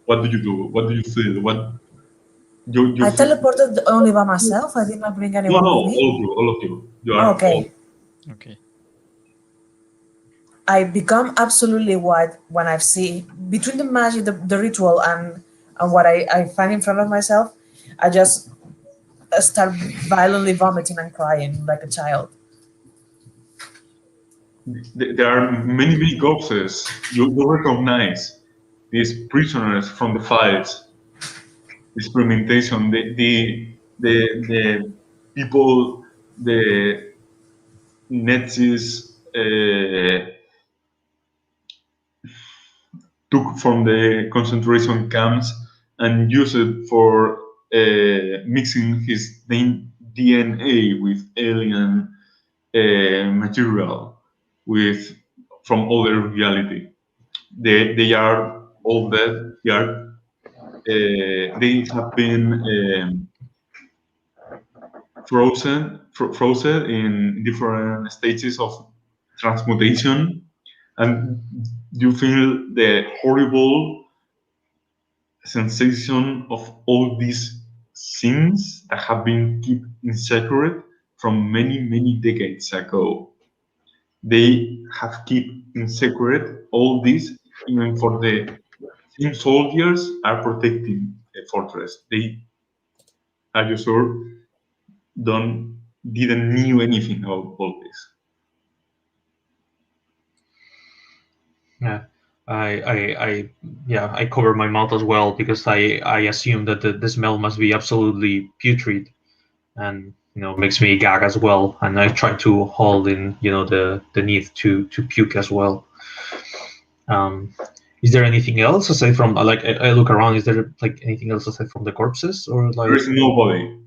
Speaker 1: What do you do? What do you feel? What you
Speaker 3: I
Speaker 1: feel?
Speaker 3: teleported only by myself. I did not bring
Speaker 1: No,
Speaker 3: anyone
Speaker 1: no,
Speaker 3: with me.
Speaker 1: all of you. You are all.
Speaker 3: Okay.
Speaker 4: Okay.
Speaker 3: I become absolutely white when I see between the magic, the ritual, and what I find in front of myself. I just start violently vomiting and crying like a child.
Speaker 1: There are many corpses. You recognize these prisoners from the fights, experimentation, the people, the Nazis took from the concentration camps and used it for mixing his DNA with alien material with from other reality. They are all dead. They have been frozen in different stages of transmutation, and you feel the horrible sensation of all these sins that have been kept in secret from many decades ago. They have kept in secret all this even for the same soldiers are protecting the fortress. They, are you sure, don't didn't knew anything about all this.
Speaker 2: Yeah, I cover my mouth as well because I assume that the smell must be absolutely putrid, and makes me gag as well. And I try to hold in the need to puke as well. Um, is there anything else aside from like I look around? Is there like anything else aside from the corpses or
Speaker 1: There
Speaker 2: like?
Speaker 1: is nobody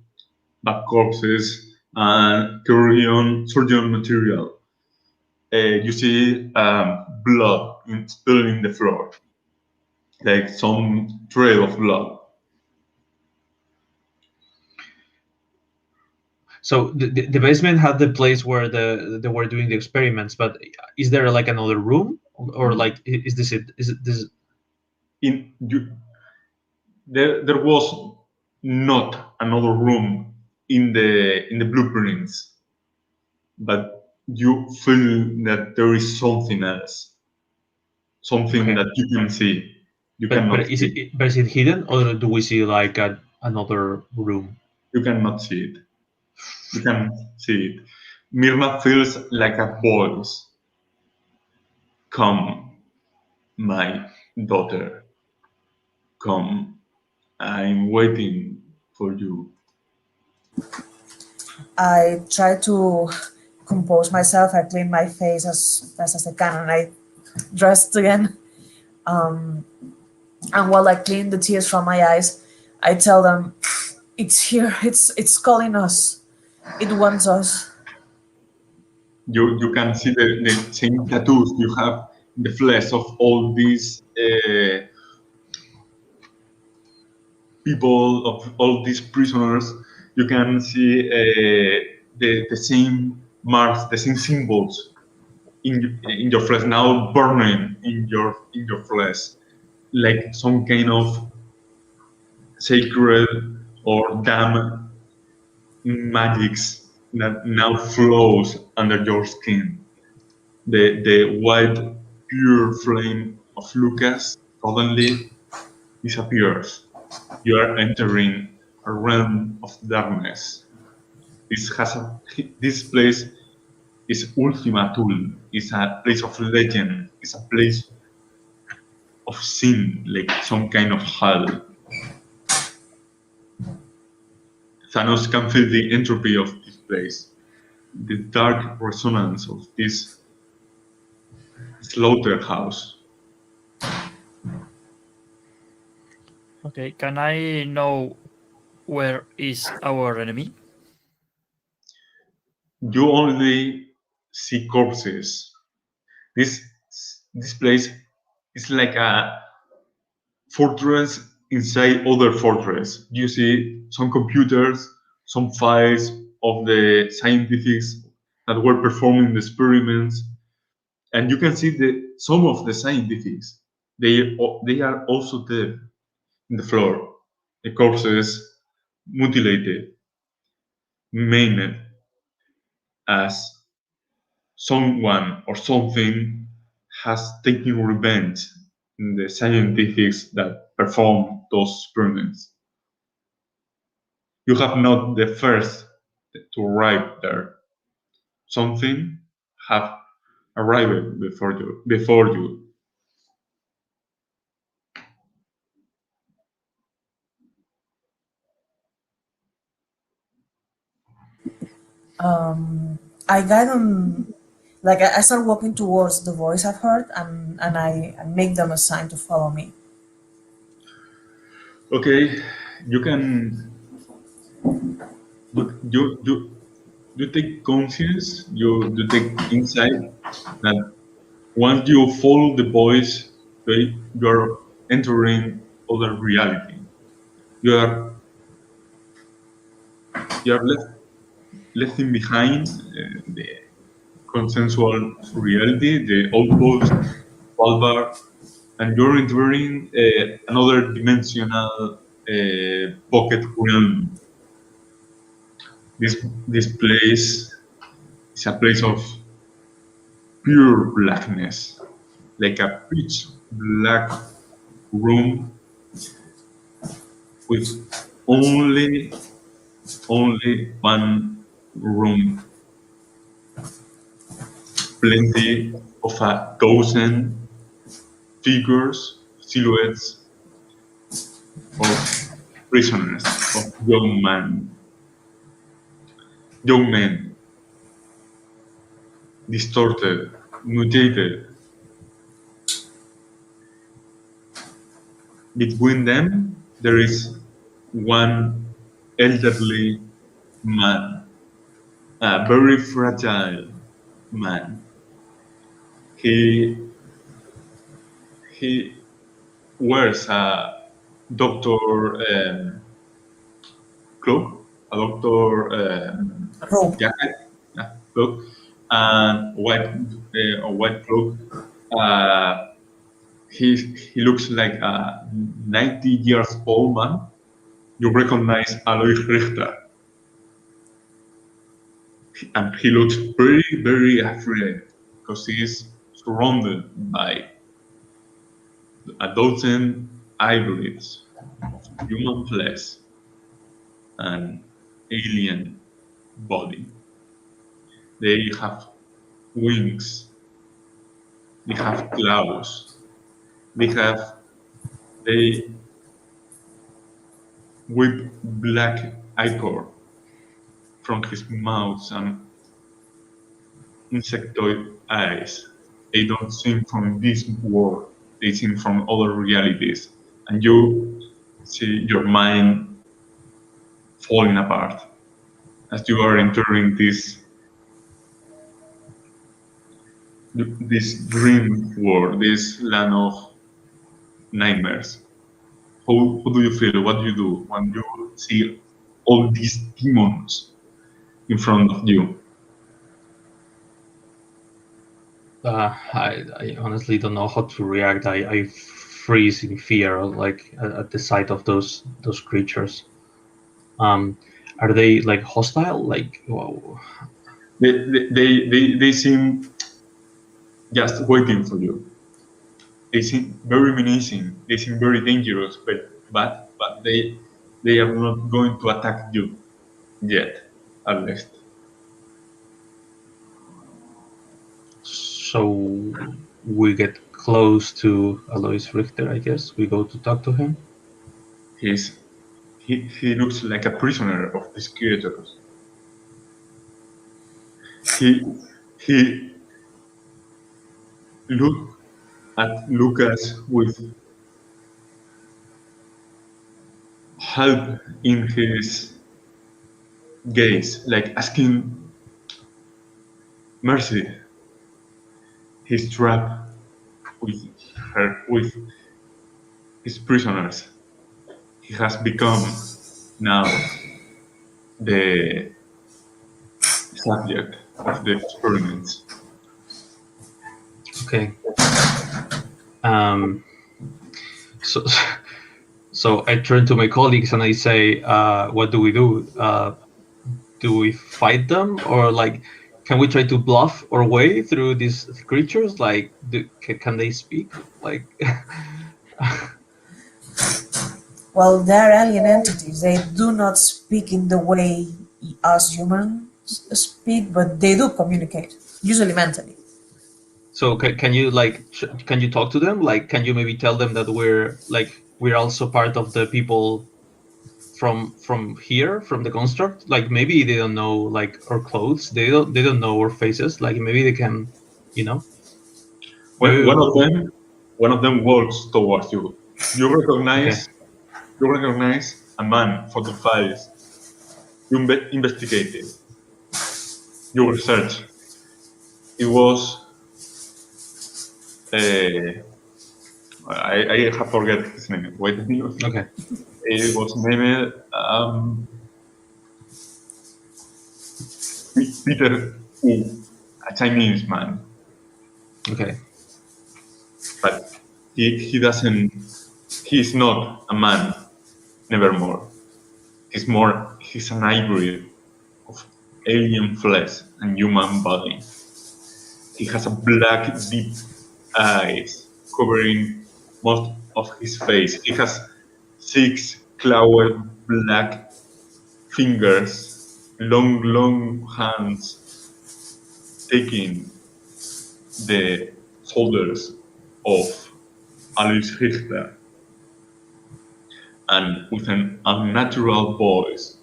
Speaker 1: but corpses and surgeon material. You see blood spilled in the floor, like some trail of blood.
Speaker 2: So the basement had the place where they were doing the experiments, but is there like another room or like is this it? Is it this?
Speaker 1: In you, there was not another room in the blueprints, but you feel that there is something else, something
Speaker 2: Okay.
Speaker 1: that you can see. You
Speaker 2: But
Speaker 1: cannot
Speaker 2: is
Speaker 1: see.
Speaker 2: it hidden or do we see like another room?
Speaker 1: You cannot see it. You can see it. Mirna feels like a voice. Come, my daughter. Come. I'm waiting for you.
Speaker 3: I try to compose myself. I clean my face as fast as I can, and I dressed again. Um, and while I clean the tears from my eyes, I tell them, "It's here. It's calling us. It wants us."
Speaker 1: You can see the same tattoos you have in the flesh of all these people, of all these prisoners. You can see the same marks, the same symbols in your flesh now burning in your flesh, like some kind of sacred or damn magics that now flows under your skin. The white pure flame of Lucas suddenly disappears. You are entering a realm of darkness. This place is Ultima Thule. It's a place of legend. It's a place of sin, like some kind of hell. Thanos can feel the entropy of this place, the dark resonance of this slaughterhouse.
Speaker 4: Okay, can I know where is our enemy?
Speaker 1: You only see corpses. This place is like a fortress inside other fortress. You see some computers, some files of the scientists that were performing the experiments, and you can see some of the scientists. They are also dead in the floor. The corpses mutilated, maimed, as someone or something has taken revenge in the scientists that perform those experiments. You have not the first to arrive there. Something have arrived before you.
Speaker 3: I guide them, like I start walking towards the voice I've heard, and I make them a sign to follow me.
Speaker 1: Okay, you can you take conscience, you take insight that once you follow the voice, you are entering other reality. You are leaving behind the consensual reality, the outpost, Svalbard, and you're entering another dimensional pocket realm. This place is a place of pure blackness, like a pitch black room with only one room, plenty of 1,000 figures, silhouettes of prisoners, of young men, distorted, mutated. Between them, there is one elderly man, a very fragile man. He wears a doctor cloak, a doctor
Speaker 3: Rope.
Speaker 1: jacket, cloak, and a white cloak. He looks like a 90 years old man. You recognize Alois Richter, and he looks very afraid because he is surrounded by 1,000 hybrids of human flesh and alien body. They have wings, they have claws, they whip black ichor from his mouth and insectoid eyes. They don't seem from this world, they seem from other realities. And you see your mind falling apart as you are entering this dream world, this land of nightmares. How do you feel? What do you do when you see all these demons in front of you?
Speaker 2: I honestly don't know how to react. I freeze in fear, like at the sight of those creatures. Are they like hostile? Like, whoa.
Speaker 1: They seem just waiting for you. They seem very menacing. They seem very dangerous, but they are not going to attack you yet, at least.
Speaker 2: So we get close to Alois Richter, I guess. We go to talk to him.
Speaker 1: He looks like a prisoner of these creatures. He looked at Lucas with help in his gaze, like asking mercy. He's trapped with his prisoners. He has become now the subject of the experiments.
Speaker 2: Okay. So so I turn to my colleagues and I say, what do we do? Do we fight them, or like, can we try to bluff our way through these creatures? Like, can they speak? Like,
Speaker 3: Well, they're alien entities. They do not speak in the way us humans speak, but they do communicate, usually mentally.
Speaker 2: so can you like can you talk to them? Like, can you maybe tell them that we're also part of the people from here, from the construct? Like, maybe they don't know like our clothes. They don't know our faces. Like, maybe they can, you know.
Speaker 1: When
Speaker 2: Maybe,
Speaker 1: one of them walks towards you. You recognize a man for the files you investigated. You research. It was I have forget his name. Wait a minute.
Speaker 2: Okay.
Speaker 1: It was named Peter Wu, a Chinese man.
Speaker 2: Okay.
Speaker 1: But he's not a man, nevermore. He's an hybrid of alien flesh and human body. He has a black, deep eyes covering most of his face. He has 6 clawed black fingers, long hands, taking the shoulders of Alice Richter. And with an unnatural voice,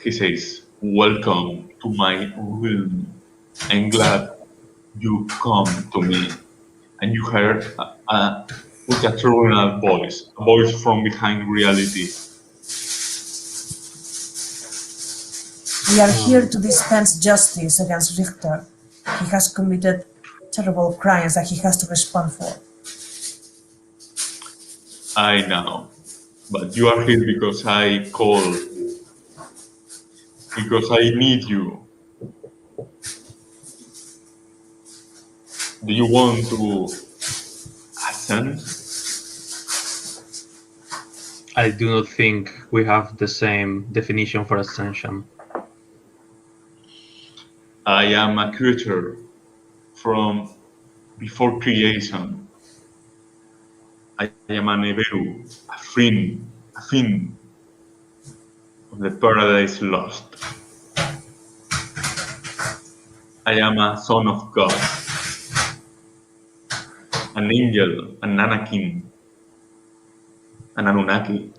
Speaker 1: he says, "Welcome to my realm. I'm glad you come to me." And you heard with a terminal voice, a voice from behind reality.
Speaker 3: We are here to dispense justice against Richter. He has committed terrible crimes that he has to respond for.
Speaker 1: I know, but you are here because I call you, because I need you. Do you want to ascend?
Speaker 2: I do not think we have the same definition for ascension.
Speaker 1: I am a creature from before creation. I am an Eberu, a fiend of the paradise lost. I am a son of God, an angel, an Anakin, an Anunnaki.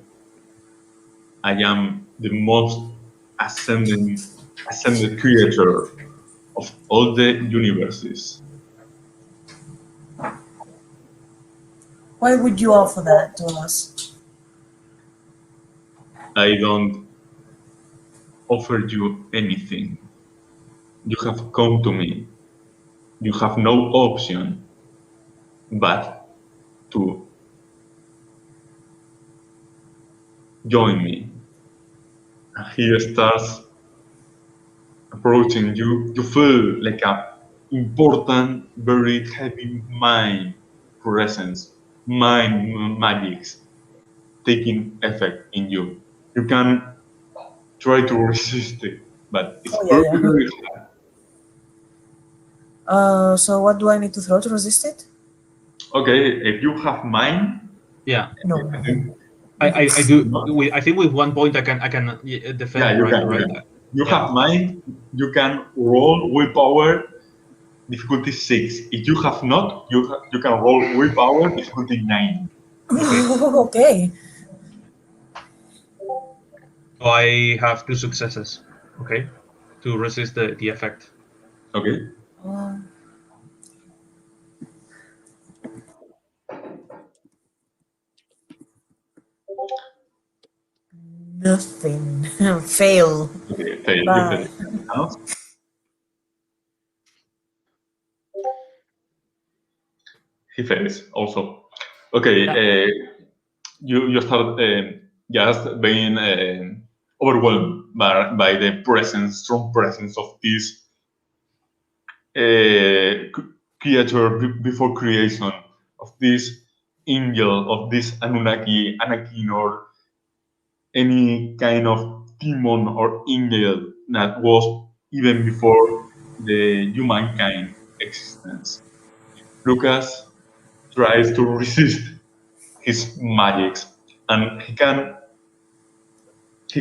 Speaker 1: I am the most ascended creature of all the universes.
Speaker 3: Why would you offer that to us?
Speaker 1: I don't offer you anything. You have come to me. You have no option but to join me. He starts approaching you. You feel like a important, very heavy mind presence, mind magics taking effect in you. You can try to resist it, but it's very hard.
Speaker 3: So what do I need to throw to resist it?
Speaker 1: Okay, if you have mine,
Speaker 2: Yeah,
Speaker 3: No.
Speaker 1: I think,
Speaker 2: I do. I think with 1 point I can defend.
Speaker 1: yeah, you
Speaker 2: Right,
Speaker 1: can. You
Speaker 2: right.
Speaker 1: can. You
Speaker 2: Yeah.
Speaker 1: have mine. You can roll willpower difficulty 6. If you have not, you can roll willpower difficulty 9.
Speaker 3: Okay.
Speaker 2: So I have 2 successes. Okay, to resist the effect.
Speaker 1: Okay.
Speaker 3: Um, nothing. Fail.
Speaker 1: Okay. Fail. You
Speaker 3: Bye.
Speaker 1: fail. Huh? He fails also. Okay. You start just being overwhelmed by the strong presence of this creature before creation, of this angel, of this Anunnaki, Anakin, or any kind of demon or angel that was even before the humankind existence. Lucas tries to resist his magics, and he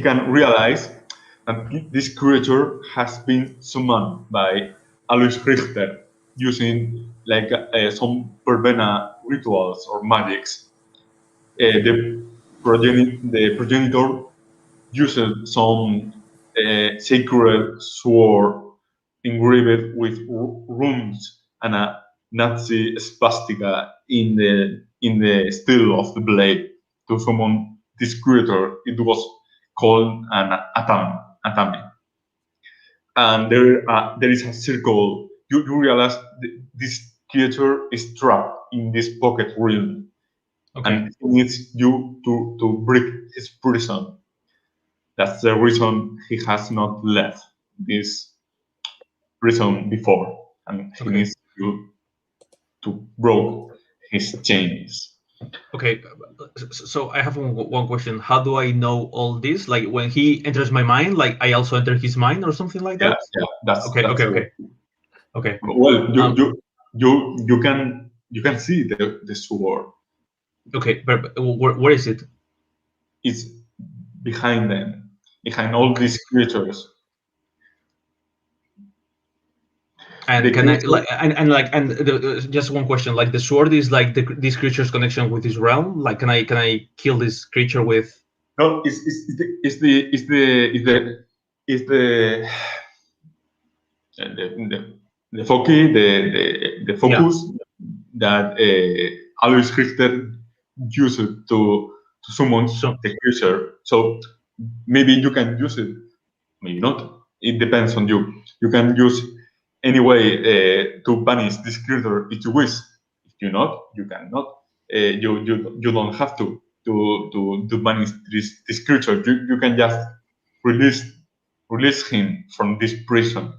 Speaker 1: can realize that this creature has been summoned by Alois Richter using like some verbena rituals or magics. The progenitor used some sacred sword engraved with runes and a Nazi swastika in the steel of the blade to summon this creature. It was called an atame. And there is a circle. You realize this creature is trapped in this pocket realm,
Speaker 2: Okay.
Speaker 1: and he needs you to break his prison. That's the reason he has not left this prison before, and he
Speaker 2: Okay.
Speaker 1: needs you to break his chains.
Speaker 2: Okay, so I have one question. How do I know all this? Like when he enters my mind, like I also enter his mind or something like
Speaker 1: Yeah,
Speaker 2: that?
Speaker 1: yeah. That's
Speaker 2: Okay,
Speaker 1: that's
Speaker 2: okay,
Speaker 1: the way.
Speaker 2: okay, okay.
Speaker 1: Well, you
Speaker 2: Um,
Speaker 1: you you you can see the sword.
Speaker 2: okay, but where is it?
Speaker 1: It's behind them, behind all
Speaker 2: Okay.
Speaker 1: these creatures.
Speaker 2: And
Speaker 1: The
Speaker 2: can I
Speaker 1: creature,
Speaker 2: like and just one question, like the sword is like this creature's connection with his realm? Like can I kill this creature with?
Speaker 1: no, it's the focus, the
Speaker 2: Yeah.
Speaker 1: focus that Alois Richter used to summon
Speaker 2: So
Speaker 1: the creature. So maybe you can use it, maybe not. It depends on you. You can use any way to banish this creature if you wish. If you not, you cannot. You don't have to banish this creature. You can just release him from this prison.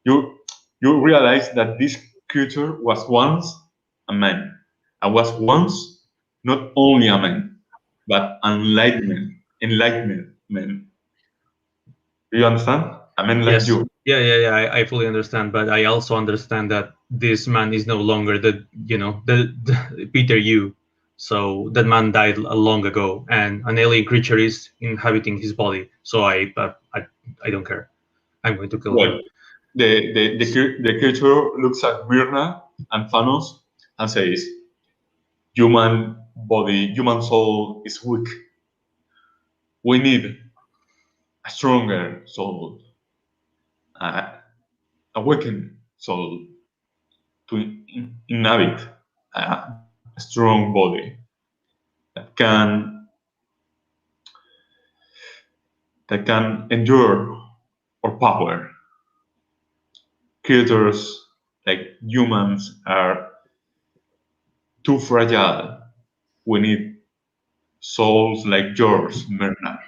Speaker 1: You you realize that this creature was once a man, and was once not only a man, but enlightenment man. Do you understand? A man like
Speaker 2: yes,
Speaker 1: you.
Speaker 2: yeah. I fully understand, but I also understand that this man is no longer the Peter Yu. So that man died long ago, and an alien creature is inhabiting his body. So I don't care. I'm going to kill him.
Speaker 1: Well, the creature looks at Mirna and Thanos and says, "Human body, human soul is weak. We need a stronger soul, a awakened soul to inhabit a strong body that can endure our power. Creatures like humans are too fragile. We need souls like yours, Myrna,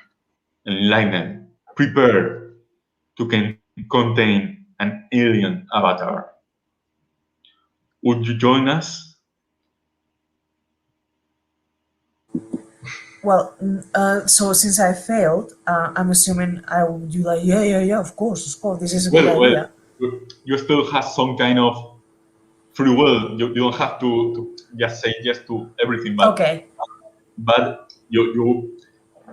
Speaker 1: enlightened, prepared to contain an alien avatar. Would you join us?"
Speaker 3: Well, so since I failed, I'm assuming I would do like, yeah, of course, this is a good
Speaker 1: Well,
Speaker 3: idea.
Speaker 1: you still have some kind of free will. You don't have to just say yes to everything,
Speaker 3: Okay.
Speaker 1: but you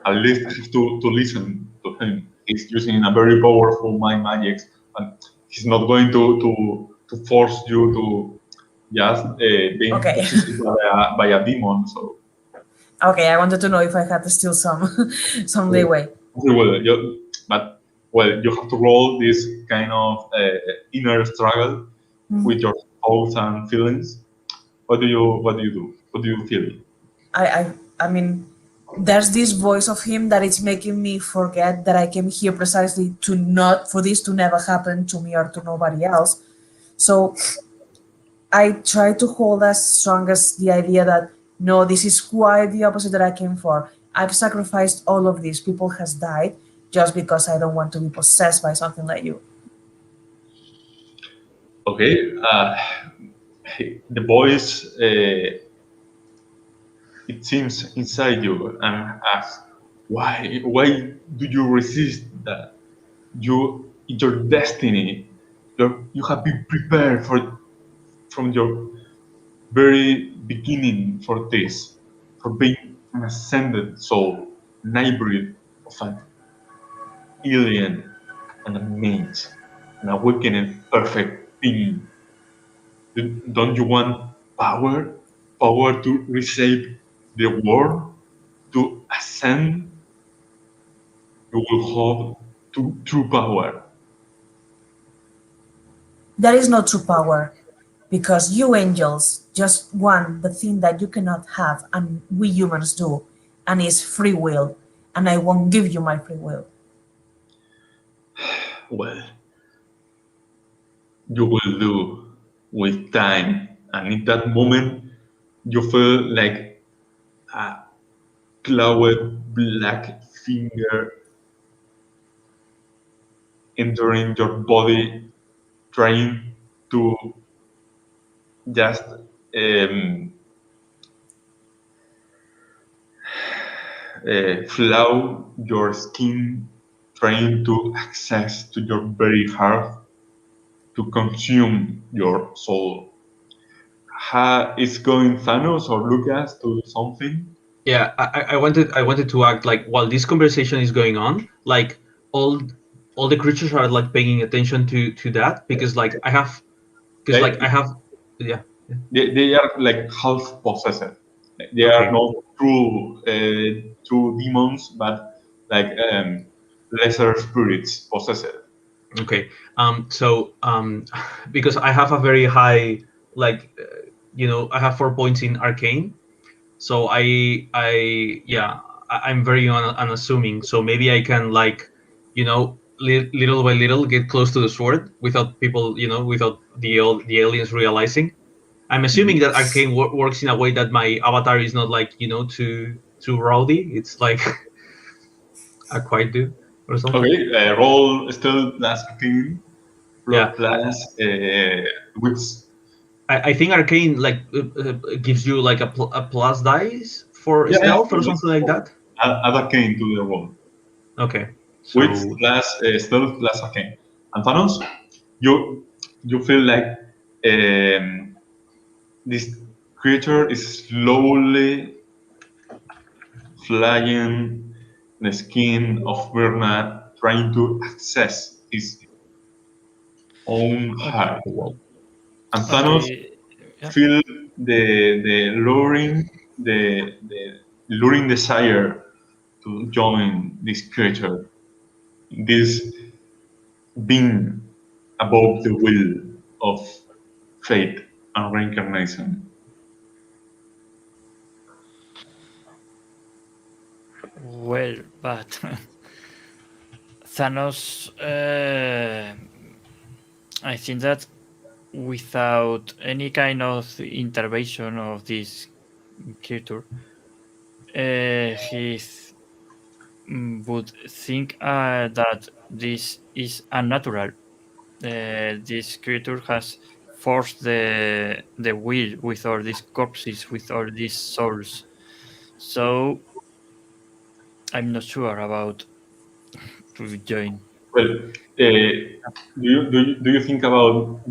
Speaker 1: at least have to listen to him. He's using a very powerful mind magic, and he's not going to force you to just being
Speaker 3: Okay.
Speaker 1: possessed by a demon. So
Speaker 3: Okay, I wanted to know if I had still some leeway.
Speaker 1: free will, but well, you have to roll this kind of inner struggle with your thoughts and feelings. What do you do? What do you feel?
Speaker 3: I mean, there's this voice of him that is making me forget that I came here precisely to not for this to never happen to me or to nobody else. So I try to hold as strong as the idea that no, this is quite the opposite that I came for. I've sacrificed all of this. People has died just because I don't want to be possessed by something like you.
Speaker 1: Okay, the voice it seems inside you and asks, why do you resist that? Your destiny. You have been prepared from your very beginning for this, for being an ascended soul, an hybrid of an alien and a mage, an awakened perfect being. Don't you want power? Power to reshape the world, to ascend? You will hold to true power.
Speaker 3: There is no true power because you angels just want the thing that you cannot have and we humans do, and is free will, and I won't give you my free will.
Speaker 1: Well, you will do with time. And in that moment, you feel like a clawed black finger entering your body, trying to just flow your skin, trying to access to your very heart, to consume your soul. Is going Thanos or Lucas to do something?
Speaker 2: Yeah, I wanted to act like while this conversation is going on, like all all the creatures are like paying attention to that because like I have because
Speaker 1: They,
Speaker 2: like I have yeah.
Speaker 1: they are like half possessed. They are
Speaker 2: Okay.
Speaker 1: not true demons, but like lesser spirits possessed.
Speaker 2: Okay. So because I have a very high like I have 4 points in arcane, so I'm very unassuming. So maybe I can like little by little get close to the sword without people without the aliens realizing. I'm assuming that arcane works in a way that my avatar is not like too rowdy. It's like a quiet dude or something.
Speaker 1: Okay, roll still plus 15
Speaker 2: Yeah.
Speaker 1: plus wits.
Speaker 2: I think arcane like gives you like a plus dice for
Speaker 1: Yeah,
Speaker 2: stealth or something like that.
Speaker 1: add arcane to the roll.
Speaker 2: Okay,
Speaker 1: Wits
Speaker 2: so
Speaker 1: plus stealth plus arcane. And Thanos, you feel like this creature is slowly flying the skin of Bernard, trying to access his own heart. And Thanos
Speaker 4: Yeah.
Speaker 1: feel the luring desire to join this creature, this being above the will of fate and reincarnation.
Speaker 4: Well, but Thanos, I think that without any kind of intervention of this creature, he would think that this is unnatural. This creature has forced the will with all these corpses, with all these souls. So I'm not sure about to join.
Speaker 1: Well, do you think about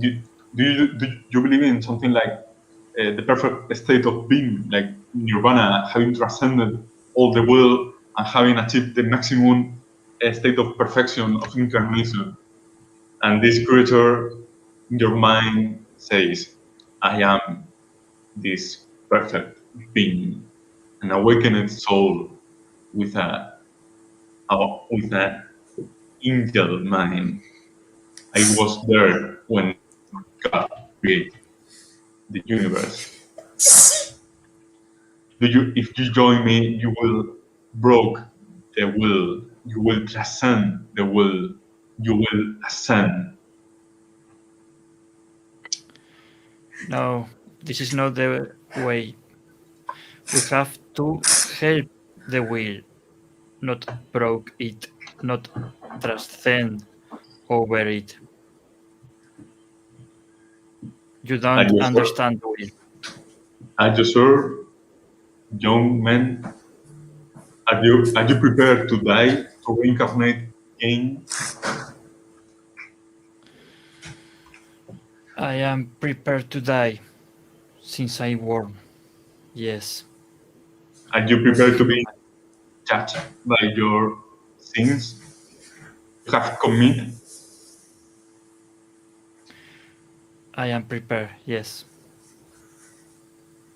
Speaker 1: do you believe in something like the perfect state of being, like nirvana, having transcended all the will and having achieved the maximum state of perfection of incarnation? And this creature in your mind says, I am this perfect being, an awakened soul with a angel mind. I was there when God created the universe. If you join me, you will broke the will. You will transcend the will. You will ascend.
Speaker 4: No, this is not the way. We have to help the will, not broke it, not transcend over it. You
Speaker 1: Are
Speaker 4: don't
Speaker 1: you sure?
Speaker 4: understand the will.
Speaker 1: Are you sure, young men? Are you prepared to die to reincarnate again?
Speaker 4: I am prepared to die since I born. Yes.
Speaker 1: Are you prepared to be judged by your sins you have committed?
Speaker 4: I am prepared. Yes.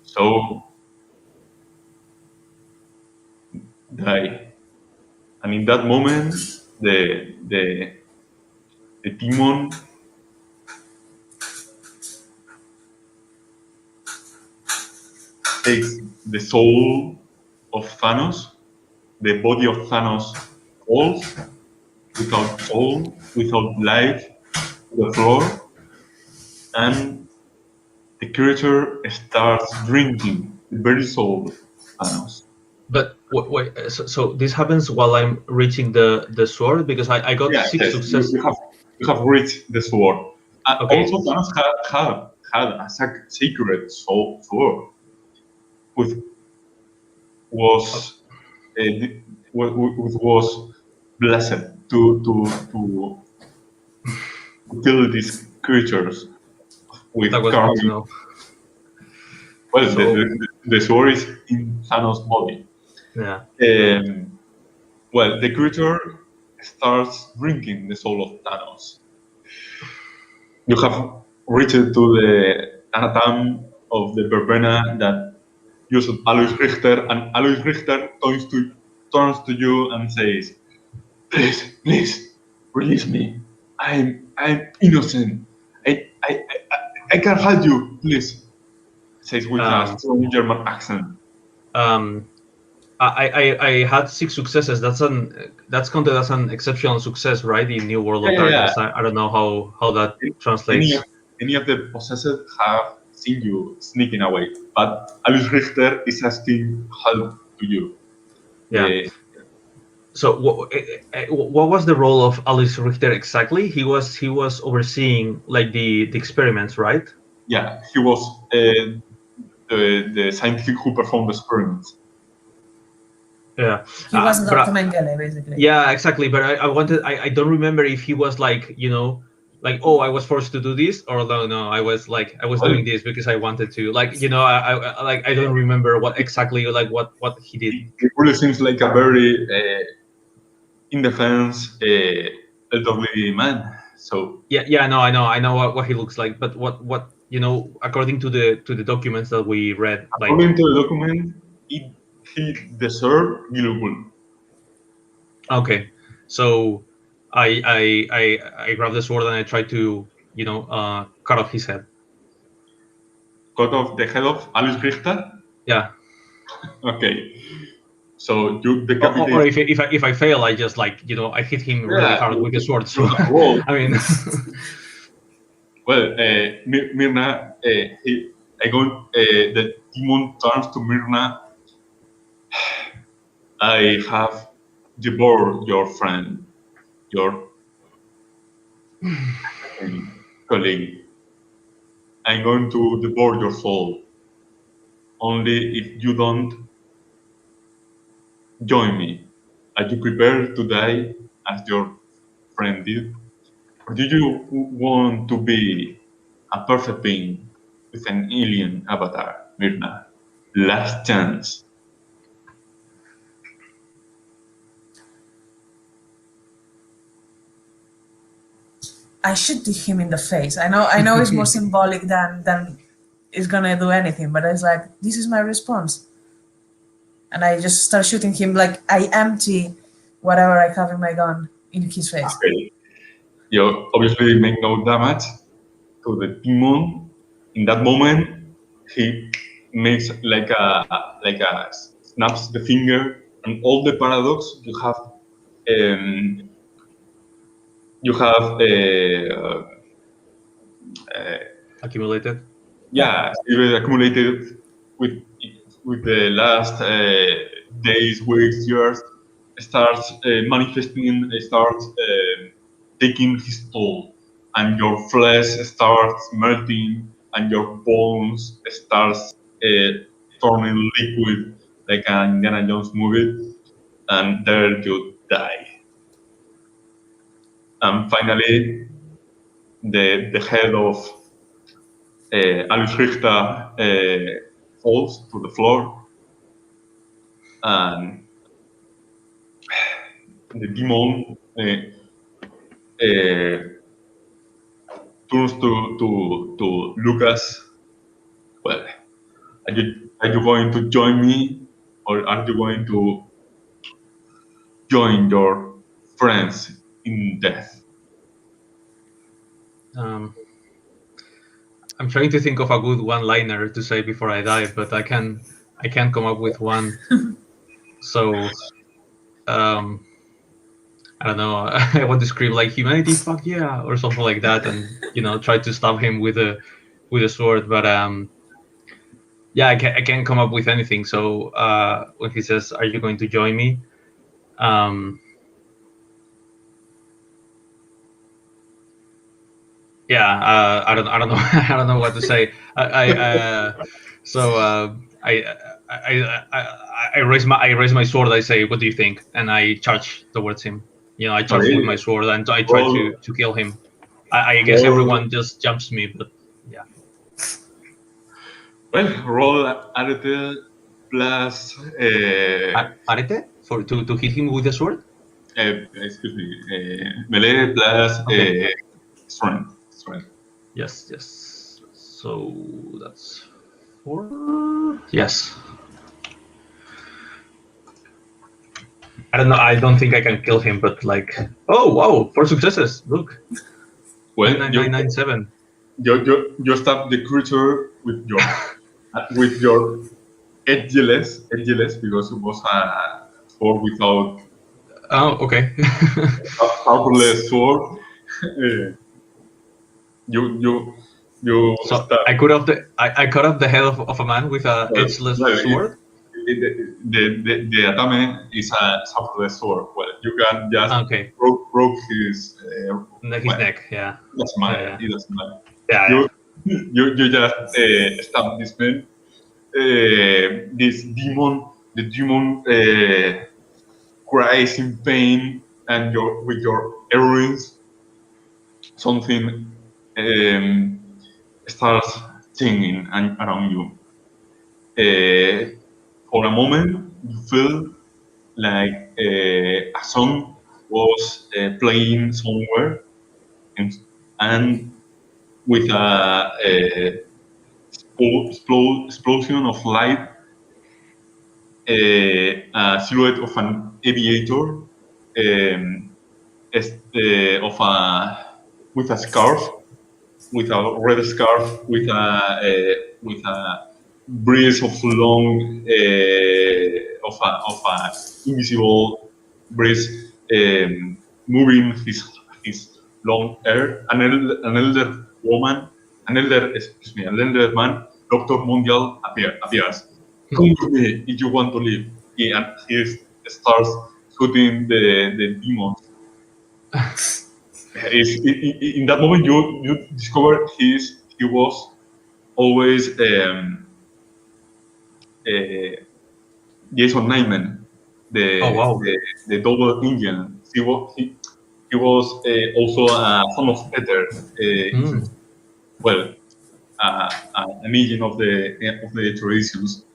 Speaker 1: So die. And in that moment, the demon takes the soul of Thanos, the body of Thanos falls without soul, without life, to the floor, and the creature starts drinking the very soul of Thanos.
Speaker 2: But wait, so this happens while I'm reaching the sword, because I got
Speaker 1: Yeah,
Speaker 2: 6
Speaker 1: yes,
Speaker 2: successes.
Speaker 1: you have reached the sword.
Speaker 2: Okay.
Speaker 1: Also, Thanos had a sacred sword, which was which was blessed to kill these creatures with
Speaker 2: That was good to know.
Speaker 1: Well,
Speaker 2: So-
Speaker 1: the sword is in Thanos' body.
Speaker 2: Yeah.
Speaker 1: Well, the creature starts drinking the soul of Thanos. You have reached to the anatom of the verbena that used Alois Richter, and Alois Richter turns to you and says, Please, release me. I'm innocent. I can help you, please. Says with a strong German accent.
Speaker 2: I had 6 successes. That's counted as an exceptional success, right? In New World of
Speaker 1: Yeah, yeah,
Speaker 2: Darkness.
Speaker 1: yeah.
Speaker 2: I don't know how that translates.
Speaker 1: Any of the possessed have seen you sneaking away, but Alice Richter is asking help to you.
Speaker 2: Yeah. So what was the role of Alice Richter exactly? He was overseeing like the experiments, right?
Speaker 1: Yeah, he was the scientific who performed the experiments.
Speaker 2: Yeah.
Speaker 3: He wasn't
Speaker 2: but
Speaker 3: Dr. Mengele, basically.
Speaker 2: Yeah, exactly. But I don't remember if he was like, like, oh, I was forced to do this, or no, I was doing this because I wanted to. Like, I don't remember what exactly, like what he did.
Speaker 1: It really seems like a very indefense elderly man. So
Speaker 2: Yeah, no, I know what he looks like, but what according to the documents that we read, like,
Speaker 1: according to the document, he deserved Gilgul.
Speaker 2: okay, so I grabbed the sword and I tried to cut off his head.
Speaker 1: Cut off the head of Alice Richter.
Speaker 2: Yeah.
Speaker 1: Okay. So you
Speaker 2: Or
Speaker 1: decapitate.
Speaker 2: if I fail, I just I hit him really hard with the sword. So
Speaker 1: Roll.
Speaker 2: I mean,
Speaker 1: Well, Mirna, the demon turns to Mirna. I have devoured your friend, your colleague. I'm going to devour your soul. Only if you don't join me. Are you prepared to die as your friend did? Or do you want to be a perfect being with an alien avatar, Mirna. Last chance.
Speaker 3: I shoot him in the face. I know it's more symbolic than it's gonna do anything, but it's like, this is my response. And I just start shooting him, like I empty whatever I have in my gun in his face.
Speaker 1: Okay. You obviously make no damage to the demon. In that moment, he makes like a snaps the finger, and all the paradox you have
Speaker 2: Accumulated.
Speaker 1: it was accumulated with the last days, weeks, years, starts manifesting, starts taking his toll, and your flesh starts melting, and your bones starts turning liquid like an Indiana Jones movie, and there you die. And finally, the head of Alice Richter falls to the floor, and the demon turns to Lucas. Well, are you going to join me, or are you going to join your friends in death?
Speaker 2: I'm trying to think of a good one-liner to say before I die, but I can't come up with one. So, I don't know. I want to scream like "humanity, fuck yeah" or something like that, and try to stab him with a sword. But yeah, I can't come up with anything. So when he says, "Are you going to join me?" Yeah, I don't know. I don't know what to say. I raise my sword. I say, "What do you think?" And I charge towards him. I charge with my sword and I try to kill him. I guess everyone just jumps me, but yeah.
Speaker 1: Well, roll arete plus.
Speaker 2: Arete to hit him with the sword.
Speaker 1: Excuse me. Melee plus strength.
Speaker 2: Yes. So that's 4. Yes. I don't know. I don't think I can kill him, but like, oh wow, 4 successes. Look.
Speaker 1: Well,
Speaker 2: 997.
Speaker 1: You stab the creature with your edgeless because it was a sword without.
Speaker 2: Oh, okay.
Speaker 1: Powerless sword. You.
Speaker 2: So I cut off the head of a man with a edgeless sword.
Speaker 1: The atame is a powerless sword. Well, you can just broke his
Speaker 2: neck. Yeah.
Speaker 1: Doesn't matter. It doesn't matter.
Speaker 2: Yeah.
Speaker 1: You just stab this man. This demon. The demon cries in pain, and with your arrows, something starts singing around you. For a moment, you feel like a song was playing somewhere, and with a explosion of light, a silhouette of an aviator with a scarf, with a red scarf, with a breeze of long of a invisible breeze moving his long hair. An elder man, Dr. Mundial appears. Come to me if you want to live. And he starts shooting the demons. In that moment, you discover he was always Jason Nyman, the double Indian. He was also a son of Peter. Well, an agent of the traditions,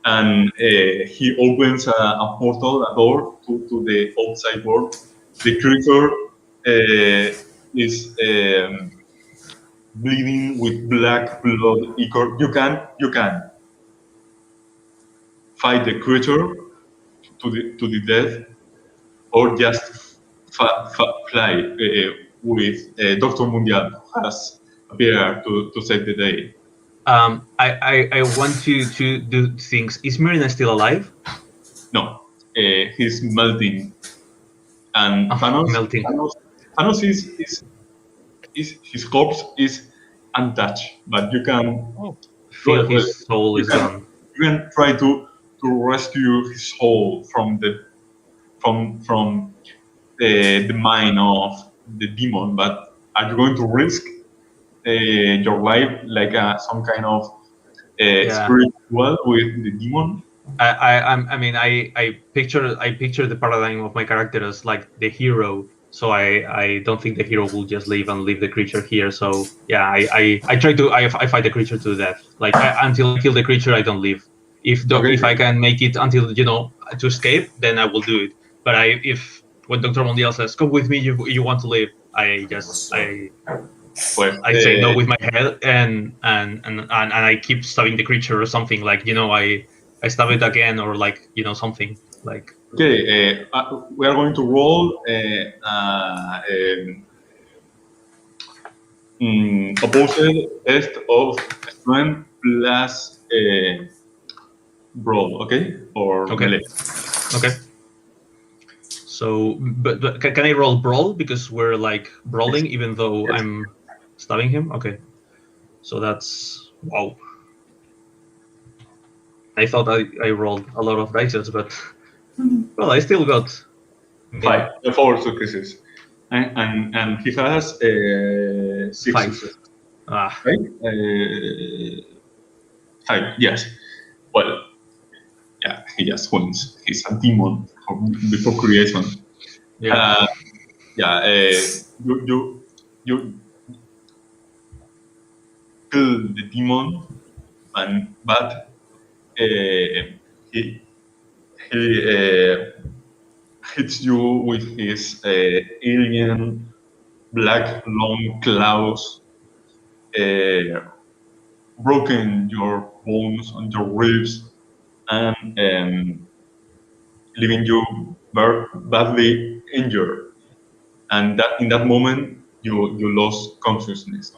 Speaker 1: and he opens a portal, a door to the outside world. The creature is bleeding with black blood ichor. You can fight the creature to the death, or just fly with Doctor Mundial, who has appeared to save the day.
Speaker 2: I want to do things. Is Marina still alive?
Speaker 1: No, he's melting, and Thanos,
Speaker 2: Melting.
Speaker 1: Thanos is his corpse is untouched, but you can
Speaker 2: Feel his soul is
Speaker 1: can,
Speaker 2: gone.
Speaker 1: you can try to rescue his soul from the mind of the demon. But are you going to risk your life like some kind of spiritual with the demon?
Speaker 2: I picture the paradigm of my character as like the hero. So I don't think the hero will just leave the creature here. So yeah, I try to I fight the creature to death. Like until I kill the creature, I don't leave. If I can make it until to escape, then I will do it. But if when Dr. Mondial says come with me, you want to live, I say no with my head and I keep stabbing the creature or something, like I stab it again, or like something like.
Speaker 1: Okay, we are going to roll opposed test of strength plus brawl, okay? Or melee.
Speaker 2: Okay. So, but can I roll brawl because we're like brawling, even though I'm stabbing him? Okay. So that's wow. I thought I rolled a lot of dice, but well, I still got
Speaker 1: 4 successes, and he has 6 successes. Right? 5. Yes. Well, yeah, he just wins. He's a demon before creation.
Speaker 2: Yeah.
Speaker 1: You kill the demon, but he hits you with his alien black long claws, broken your bones on your ribs, and leaving you badly injured. And that in that moment, you lost consciousness.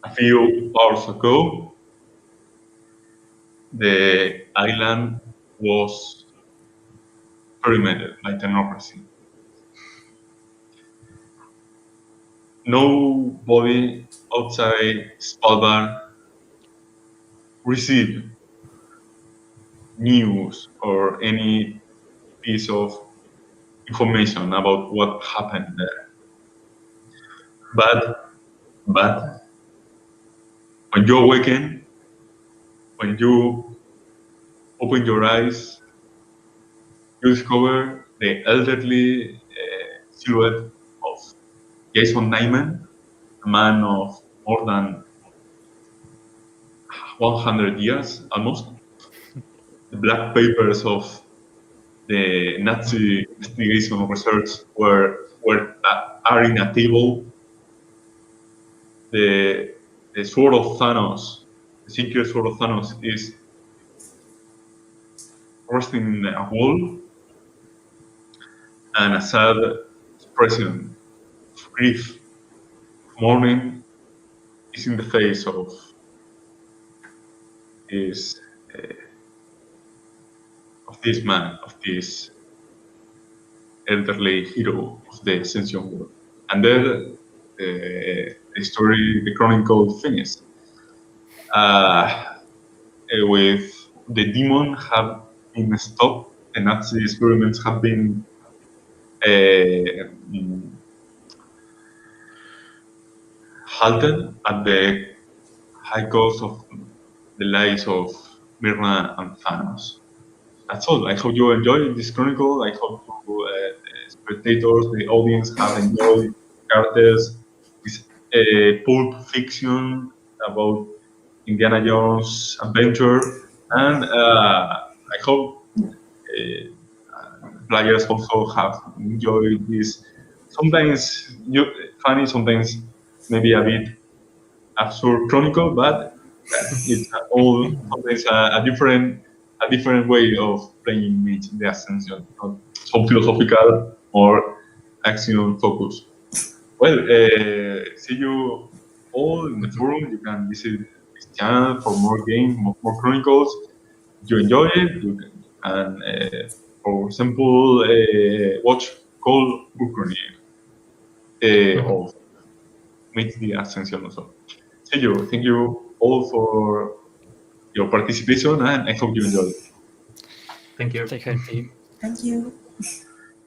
Speaker 1: A few hours ago, the island was perimetered by technocracy. Nobody outside Svalbard received news or any piece of information about what happened there. But when you awaken, when you open your eyes, you discover the elderly silhouette of Jason Nyman, a man of more than 100 years, almost. The black papers of the Nazi investigation research are in a table. The sword of Thanos, the secret sword of Thanos, is resting in a wall, and a sad expression of grief, of mourning, is in the face of this man, of this elderly hero of the Ascension world. And then the story, the chronicle finishes with the demon have been stopped. The Nazi experiments have been halted at the high cost of the lives of Mirna and Thanos. That's all. I hope you enjoyed this chronicle. I hope the spectators, the audience, have enjoyed characters, this pulp fiction about Indiana Jones adventure, and I hope players also have enjoyed this. Sometimes funny, sometimes maybe a bit absurd chronicle, but it's all sometimes a different way of playing Mage the Ascension, not so philosophical or action focused. Well, see you all in the forum. You can visit this channel for more games, more chronicles. If you enjoy it, you can, for example, watch Call Ukraine of Meet the Ascension also. See you. Thank you all for your participation, and I hope you enjoyed it.
Speaker 2: Thank you.
Speaker 4: Take care, team.
Speaker 3: Thank you.